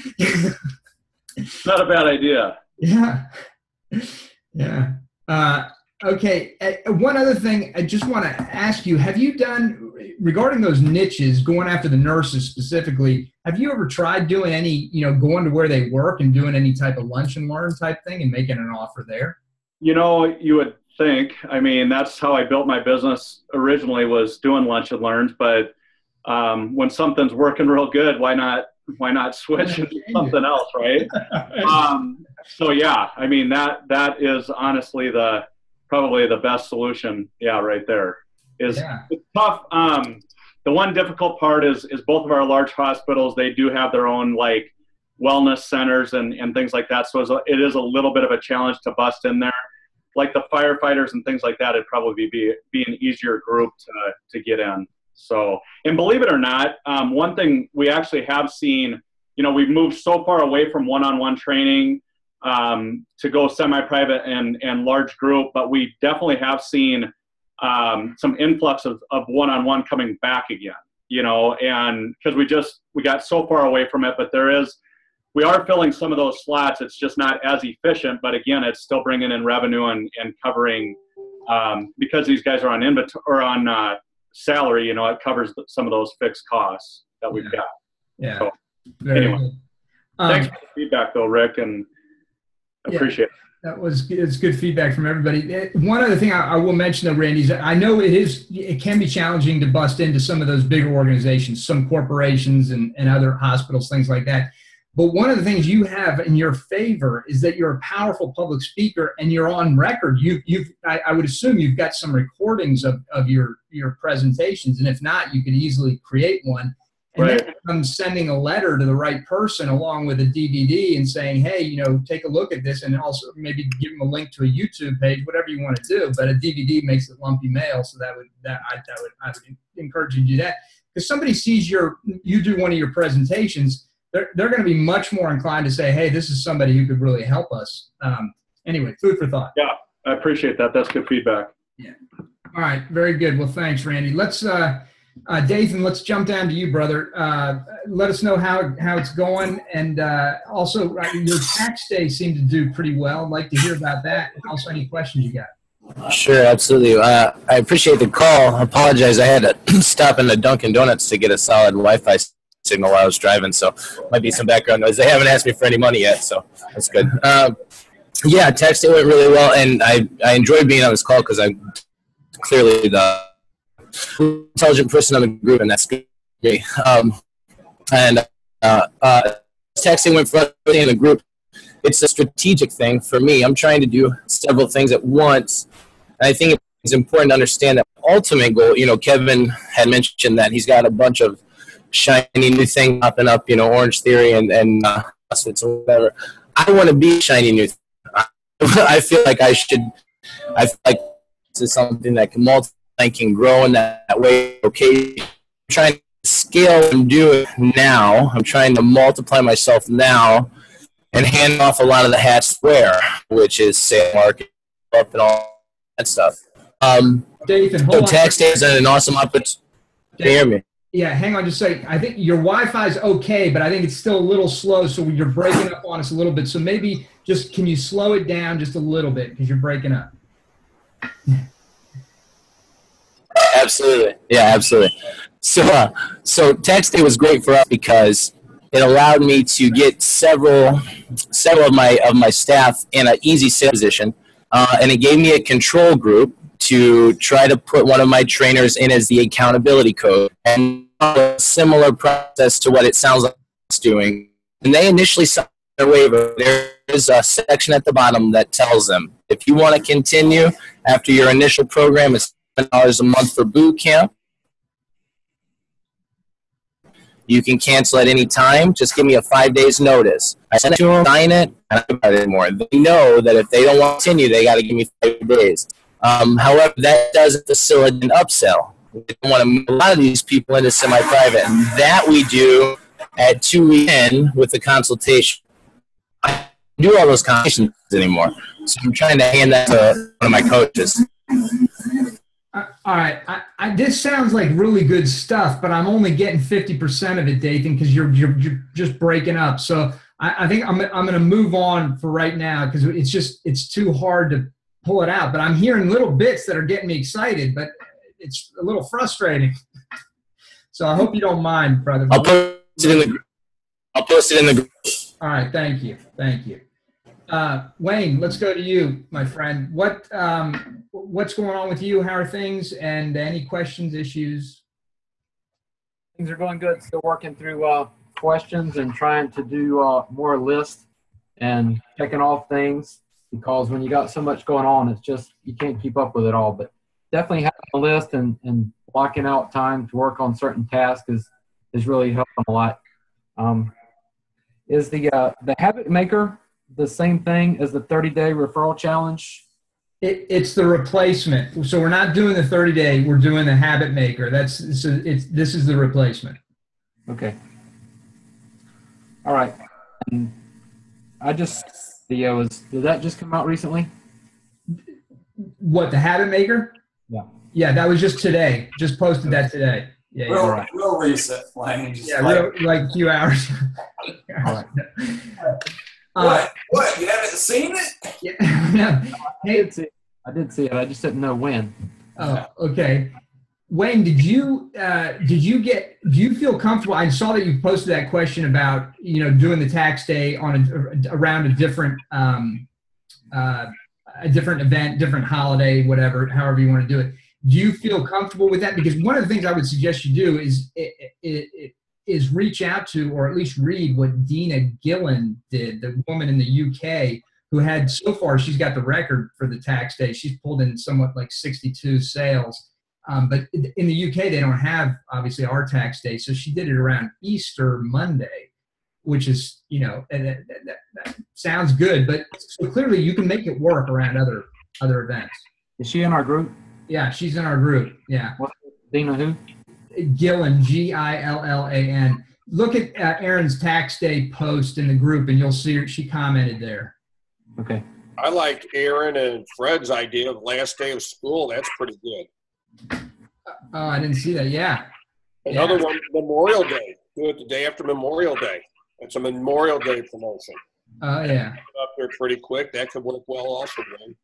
Not a bad idea. Yeah. Yeah. Okay. One other thing I just want to ask you, have you done, regarding those niches, going after the nurses specifically, have you ever tried doing any, going to where they work and doing any type of lunch and learn type thing and making an offer there? You know, you would think. I mean, that's how I built my business originally, was doing lunch and learns. But when something's working real good, why not switch and do something else, right? So yeah, I mean, that is honestly probably the best solution. Yeah, right there. It's tough. The one difficult part is both of our large hospitals, they do have their own like wellness centers and things like that. So it is a little bit of a challenge to bust in there. Like the firefighters and things like that, it'd probably be an easier group to get in. So, and believe it or not, one thing we actually have seen, you know, we've moved so far away from one-on-one training to go semi-private and large group, but we definitely have seen some influx of one-on-one coming back again, you know, and because we got so far away from it, but we are filling some of those slots. It's just not as efficient, but again, it's still bringing in revenue and covering, because these guys are on inventory or on salary, you know, it covers some of those fixed costs that we've got. Yeah. So, Very anyway, good. thanks for the feedback though, Rick, and appreciate it. It's good feedback from everybody. One other thing I will mention though, Randy, is I know it can be challenging to bust into some of those bigger organizations, some corporations and other hospitals, things like that. But one of the things you have in your favor is that you're a powerful public speaker and you're on record. I would assume you've got some recordings of your presentations, and if not, you could easily create one. And right. then I'm sending a letter to the right person along with a DVD and saying, hey, you know, take a look at this, and also maybe give them a link to a YouTube page, whatever you want to do. But a DVD makes it lumpy mail, so I would encourage you to do that. If somebody sees you do one of your presentations, they're going to be much more inclined to say, hey, this is somebody who could really help us. Anyway, food for thought. Yeah, I appreciate that. That's good feedback. Yeah. All right. Very good. Well, thanks, Randy. Let's, Dathan, let's jump down to you, brother. Let us know how it's going. And also, your tax day seemed to do pretty well. I'd like to hear about that. And also, any questions you got? Sure, absolutely. I appreciate the call. I apologize. I had to stop in the Dunkin' Donuts to get a solid Wi-Fi signal while I was driving, so might be some background noise. They haven't asked me for any money yet, so that's good. Yeah, tax day went really well, and I enjoyed being on this call because I'm clearly the intelligent person on the group, and that's good for me. Tax day went for everybody in the group. It's a strategic thing for me. I'm trying to do several things at once, and I think it's important to understand that ultimate goal, you know, Kevin had mentioned that he's got a bunch of shiny new thing popping up, you know, Orange Theory and or whatever. I want to be shiny new thing. I feel like I feel like this is something that can multiply and can grow in that way. Okay, I'm trying to scale and do it now. I'm trying to multiply myself now and hand off a lot of the hats where, which is sales, marketing, and all that stuff. Dathan, hold on. Tax day is an awesome opportunity. Can you hear me? Yeah, hang on just a second. I think your Wi-Fi is okay, but I think it's still a little slow, so you're breaking up on us a little bit. So maybe just can you slow it down just a little bit because you're breaking up? Absolutely. Yeah, absolutely. So tax day was great for us because it allowed me to get several of my staff in an easy sales position, and it gave me a control group to try to put one of my trainers in as the accountability coach, and a similar process to what it sounds like it's doing. And they initially signed their waiver. There is a section at the bottom that tells them if you want to continue after your initial program is $7 a month for boot camp, you can cancel at any time. Just give me a 5 days notice. I send it to them, sign it, and I don't about it anymore. They know that if they don't want to continue, they got to give me 5 days. However, that doesn't facilitate an upsell. We don't want to move a lot of these people into semi-private, and that we do at 2 weeks in with the consultation. I don't do all those consultations anymore, so I'm trying to hand that to one of my coaches. All right, this sounds like really good stuff, but I'm only getting 50% of it, Dathan, because you're just breaking up. So I think I'm going to move on for right now because it's too hard to pull it out. But I'm hearing little bits that are getting me excited, but it's a little frustrating. So I hope you don't mind, brother. I'll post it in the group. All right, thank you. Wayne, let's go to you, my friend. What's going on with you? How are things? And any questions, issues? Things are going good. Still working through questions and trying to do more lists and checking off things, because when you got so much going on, it's just you can't keep up with it all. But definitely having a list and blocking out time to work on certain tasks is really helping a lot. Is the habit maker the same thing as the 30-day referral challenge? It's the replacement. So we're not doing the 30-day. We're doing the habit maker. This is the replacement. Okay. All right. And I just did that just come out recently? What, the habit maker? Yeah. Yeah, that was just today. Just posted that today. Yeah. Real recent, Wayne. Like a few hours. All What? right. You haven't seen it? Yeah. Hey, I did see it. I just didn't know when. Oh, okay. Wayne, do you feel comfortable? I saw that you posted that question about, doing the tax day on around a different event, different holiday, whatever, however you want to do it. Do you feel comfortable with that? Because one of the things I would suggest you do is reach out to, or at least read what Dina Gillen did, the woman in the UK who had, so far, she's got the record for the tax day. She's pulled in somewhat like 62 sales. But in the UK, they don't have, obviously, our tax day. So she did it around Easter Monday, which is, that sounds good. But so clearly you can make it work around other events. Is she in our group? Yeah, she's in our group. Yeah. Dina who? Gillan, Gillan. Look at Aaron's tax day post in the group, and you'll see she commented there. Okay. I like Aaron and Fred's idea of last day of school. That's pretty good. Oh, I didn't see that. Yeah. Another one, Memorial Day. Do it the day after Memorial Day. It's a Memorial Day promotion. Oh, yeah. Up there pretty quick. That could work well also, man.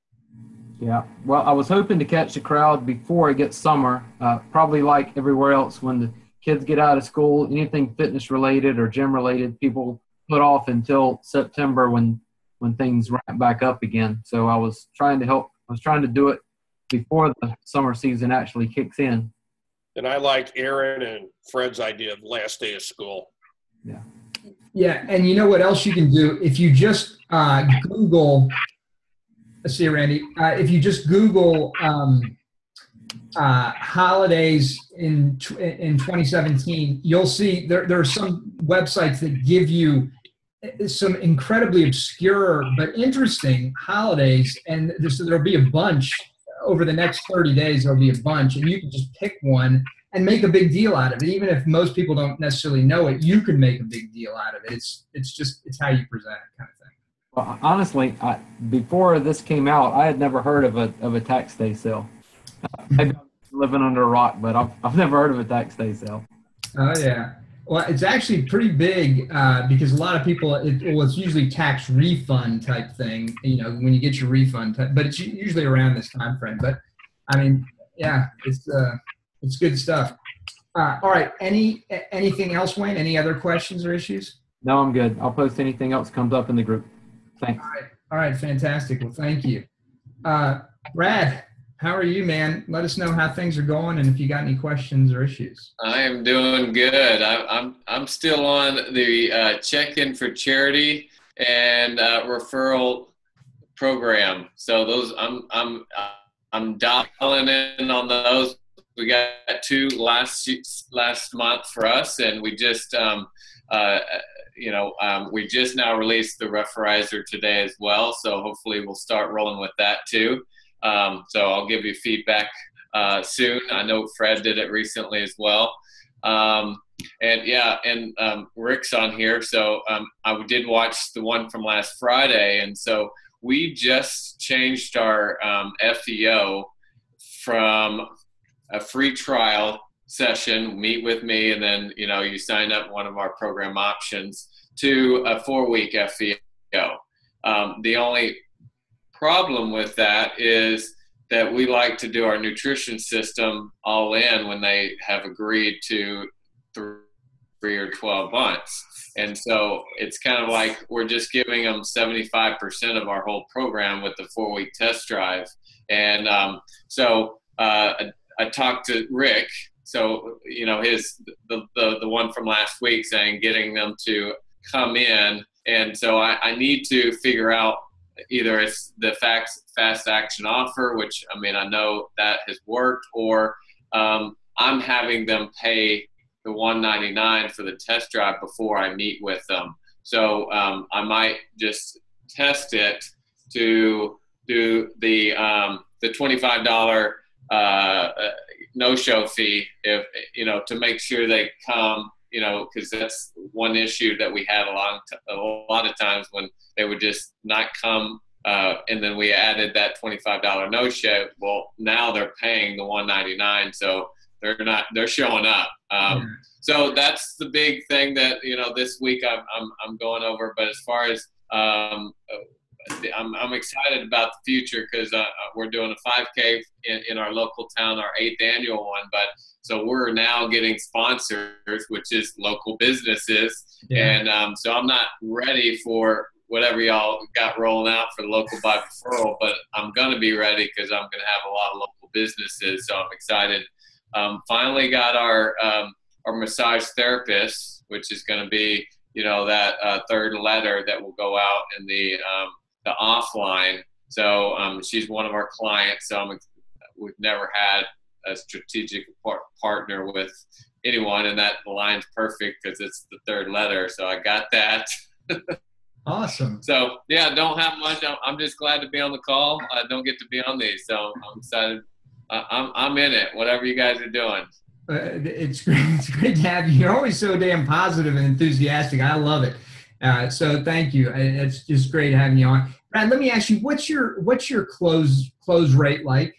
Yeah. Well, I was hoping to catch the crowd before it gets summer. Probably like everywhere else, when the kids get out of school, anything fitness related or gym related, people put off until September when things ramp back up again. So I was trying to do it before the summer season actually kicks in. And I like Aaron and Fred's idea of last day of school. Yeah. Yeah, and you know what else you can do? If you just Google, let's see, Randy, if you just Google holidays in 2017, you'll see there are some websites that give you some incredibly obscure but interesting holidays, and so there'll be a bunch over the next 30 days. There'll be a bunch, and you can just pick one and make a big deal out of it. Even if most people don't necessarily know it, you can make a big deal out of it. It's how you present it, kind of thing. Well, honestly, before this came out, I had never heard of a tax day sale. Maybe I'm living under a rock, but I've never heard of a tax day sale. Oh yeah. Well, it's actually pretty big because a lot of people, it's usually tax refund type thing, when you get your refund, but it's usually around this time frame. But I mean, yeah, it's good stuff. All right. Anything else, Wayne? Any other questions or issues? No, I'm good. I'll post anything else comes up in the group. Thanks. All right. Fantastic. Well, thank you. Brad, how are you, man? Let us know how things are going and if you got any questions or issues. I am doing good. I'm still on the check-in for charity and referral program. So those I'm dialing in on those. We got 2 last month for us, and we just we just now released the referizer today as well. So hopefully we'll start rolling with that too. So I'll give you feedback soon. I know Fred did it recently as well. Rick's on here. So I did watch the one from last Friday. And so we just changed our FEO from a free trial session, meet with me, and then, you sign up one of our program options, to a 4-week FEO. The only problem with that is that we like to do our nutrition system all in when they have agreed to or 12 months. And so it's kind of like we're just giving them 75% of our whole program with the 4-week test drive. And so I talked to Rick, so the one from last week, saying getting them to come in. And so I need to figure out either it's the fast action offer, which I mean I know that has worked, or I'm having them pay the $199 for the test drive before I meet with them. So I might just test it to do the $25 no-show fee, if to make sure they come, because that's one issue that we had a lot of times when they would just not come, and then we added that $25 no-show. Well, now they're paying the $199, so they're showing up. So that's the big thing that this week I'm going over. But as far as I'm excited about the future, because we're doing a 5K in our local town, our 8th annual one. But so we're now getting sponsors, which is local businesses, and so I'm not ready for whatever y'all got rolling out for the local by referral, but I'm going to be ready because I'm going to have a lot of local businesses. So I'm excited. Finally got our massage therapist, which is going to be, that third letter that will go out in the offline. So she's one of our clients. So we've never had a strategic partner with anyone, and that aligns perfect because it's the third letter. So I got that. Awesome. So yeah, don't have much. I'm just glad to be on the call. I don't get to be on these, so I'm excited. I'm in it. Whatever you guys are doing. It's great. It's great to have you. You're always so damn positive and enthusiastic. I love it. So thank you. It's just great having you on. Brad, let me ask you, what's your close rate like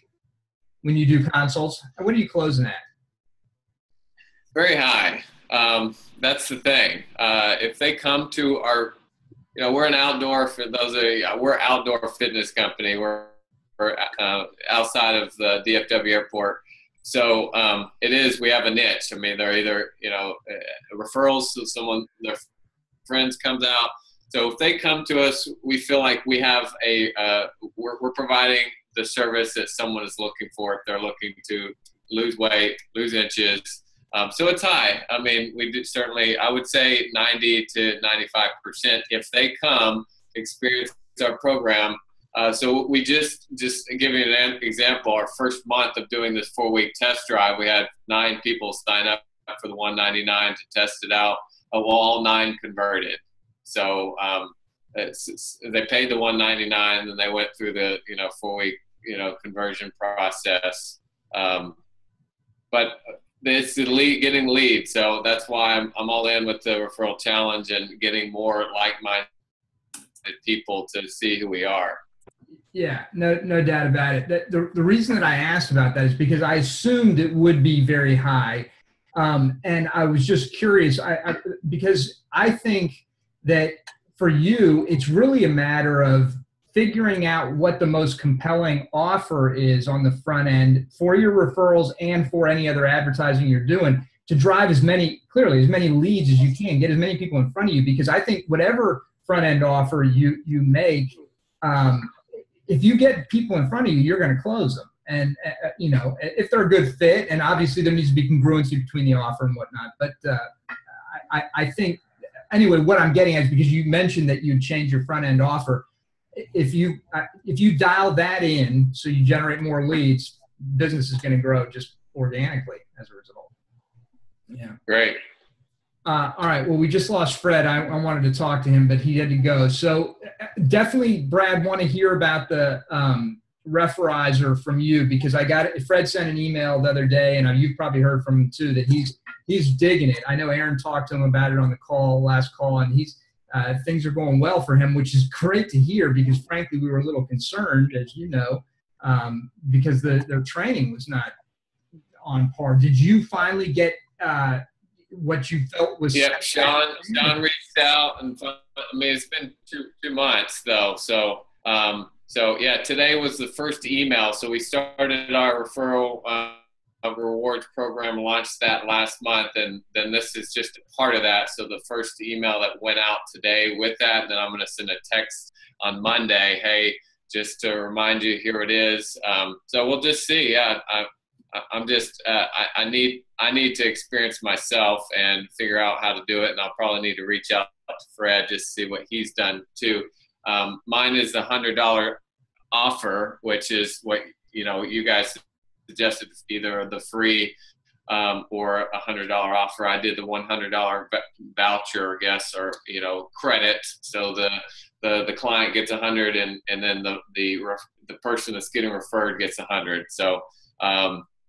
when you do consults? What are you closing at? Very high. That's the thing. If they come to our, we're an outdoor, for those of you, we're outdoor fitness company. We're outside of the DFW airport. So we have a niche. I mean, they're either, referrals, so someone, their friends comes out. So if they come to us, we feel like we have we're providing the service that someone is looking for if they're looking to lose weight, lose inches. So it's high. I mean, we do certainly, I would say 90 to 95% if they come experience our program. So we just give you an example, our first month of doing this 4-week test drive, we had 9 people sign up for the $199 to test it out. Well, all 9 converted. So they paid the $199, and they went through the 4-week conversion process. But it's the getting leads, so that's why I'm all in with the referral challenge and getting more like-minded people to see who we are. Yeah, no doubt about it. The reason that I asked about that is because I assumed it would be very high, and I was just curious. Because I think that for you, it's really a matter of figuring out what the most compelling offer is on the front end for your referrals and for any other advertising you're doing to drive as many leads as you can, get as many people in front of you. Because I think whatever front end offer you make, if you get people in front of you, you're going to close them. And, if they're a good fit, and obviously there needs to be congruency between the offer and whatnot. But I think, anyway, what I'm getting at is because you mentioned that you'd change your front end offer. If you dial that in so you generate more leads, business is going to grow just organically as a result. Yeah. Great. All right. Well, we just lost Fred. I wanted to talk to him, but he had to go. So definitely, Brad, want to hear about the referizer from you, because Fred sent an email the other day, and you've probably heard from him too, that he's digging it. I know Aaron talked to him about it on the last call, and things are going well for him, which is great to hear, because frankly, we were a little concerned, as you know, because their training was not on par. Did you finally get what you felt was? Yeah, Sean reached out, and it's been two months though. So yeah, today was the first email. So we started our referral rewards program, launched that last month, and then this is just a part of that. So the first email that went out today with that, and then I'm going to send a text on Monday, hey, just to remind you, here it is. So we'll just see. Yeah, I'm just I need to experience myself and figure out how to do it, and I'll probably need to reach out to Fred just to see what he's done too. Mine is the $100 offer, which is what you guys suggested, either the free or a $100 offer. I did the $100 voucher, I guess, or credit. So the client gets 100, and then the person that's getting referred gets 100. So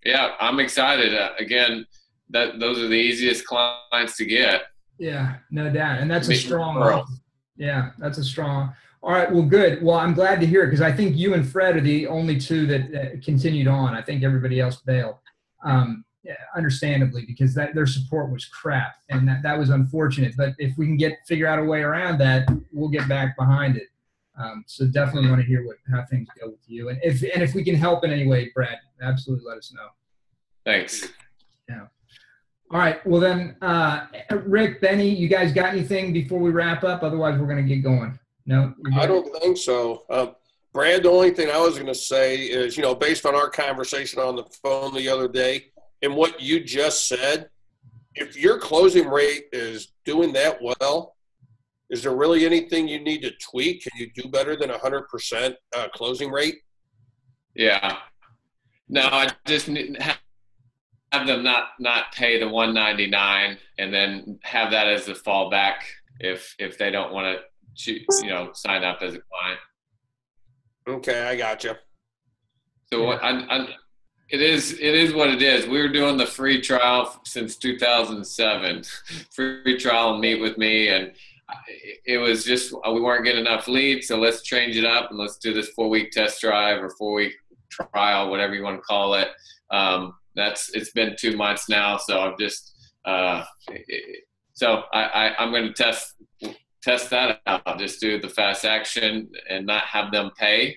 yeah, I'm excited. Again, those are the easiest clients to get. Yeah, no doubt, and that's a strong. Yeah, that's a strong. All right, well, good. Well, I'm glad to hear it, because I think you and Fred are the only two that continued on. I think everybody else bailed, understandably, because their support was crap, and that was unfortunate. But if we can figure out a way around that, we'll get back behind it. So definitely want to hear how things go with you, and if we can help in any way, Brad, absolutely let us know. Thanks. Yeah. All right. Well then, Rick, Benny, you guys got anything before we wrap up? Otherwise, we're going to get going. No, I don't think so. Brad, the only thing I was going to say is, based on our conversation on the phone the other day and what you just said, if your closing rate is doing that well, is there really anything you need to tweak? Can you do better than 100% closing rate? Yeah. No, I just have them not pay the $199 and then have that as the fallback if they don't want to sign up as a client. Okay, I gotcha. So it is what it is. We were doing the free trial since 2007. Free trial and meet with me, and it was just we weren't getting enough leads, so let's change it up and let's do this 4-week test drive or 4-week trial, whatever you want to call it. It's been 2 months now, so I'm just I'm going to test that out. Just do the fast action and not have them pay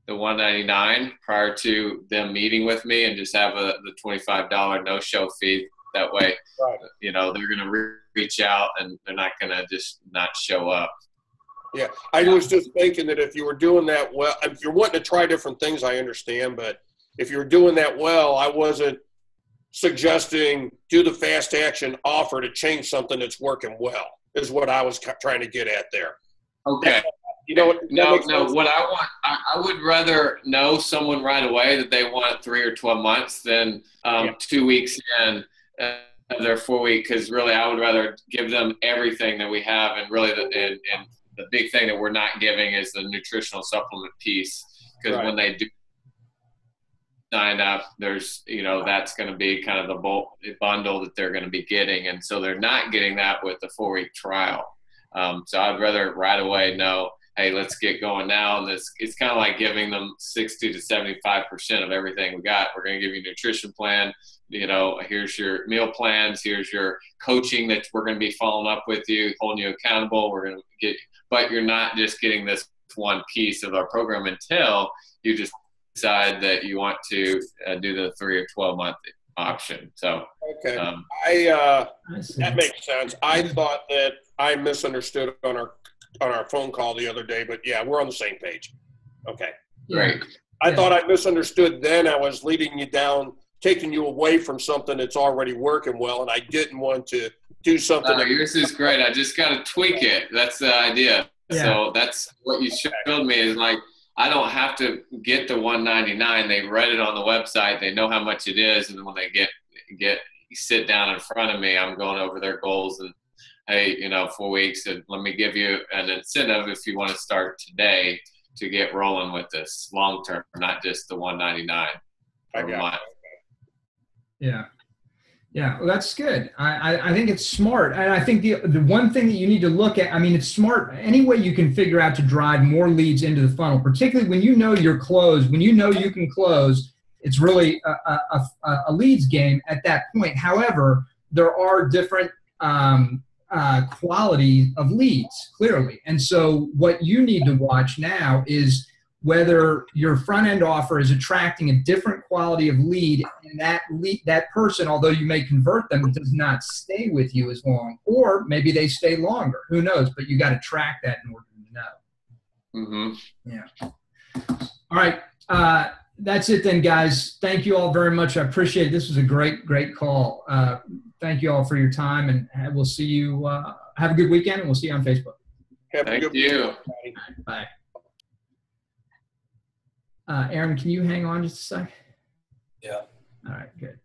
the $199 prior to them meeting with me, and just have the $25 no-show fee. That way, they're going to reach out and they're not going to just not show up. Yeah, I was just thinking that if you were doing that well, if you're wanting to try different things, I understand, but if you're doing that well, I wasn't suggesting do the fast action offer to change something that's working well, is what I was trying to get at there. Okay. No. What I want, I would rather know someone right away that they want 3 or 12 months than 2 weeks in their 4-week. Because really, I would rather give them everything that we have, and really, and the big thing that we're not giving is the nutritional supplement piece. Because when they do sign up, there's that's going to be kind of the bundle that they're going to be getting, and so they're not getting that with the 4-week trial. So I'd rather right away know, hey, let's get going now. And it's kind of like giving them 60 to 75% of everything we got. We're going to give you a nutrition plan. Here's your meal plans. Here's your coaching that we're going to be following up with you, holding you accountable. We're going to get, but you're not just getting this one piece of our program until you just decide that you want to do the 3 or 12 month option. So okay, that makes sense. I thought that I misunderstood on our phone call the other day, but yeah, we're on the same page. Okay, great. I thought I misunderstood then. I was leading you down, taking you away from something that's already working well, and I didn't want to do something. Yours is great. I just got to tweak it. That's the idea. Yeah. So that's what you showed me is like, I don't have to get the $199. They read it on the website. They know how much it is. And then when they sit down in front of me, I'm going over their goals and, hey, 4 weeks, and let me give you an incentive if you want to start today to get rolling with this long term, not just the $199 per month. Yeah. Yeah, well, that's good. I think it's smart. And I think the one thing that you need to look at, it's smart. Any way you can figure out to drive more leads into the funnel, particularly when you know you're closed, when you know you can close, it's really a leads game at that point. However, there are different quality of leads, clearly. And so what you need to watch now is whether your front-end offer is attracting a different quality of lead, and that person, although you may convert them, does not stay with you as long, or maybe they stay longer. Who knows? But you got to track that in order to know. Mm-hmm. Yeah. All right. That's it then, guys. Thank you all very much. I appreciate it. This was a great call. Thank you all for your time, and we'll see you. Have a good weekend, and we'll see you on Facebook. Thank you. Bye. Aaron, can you hang on just a sec? Yeah. All right, good.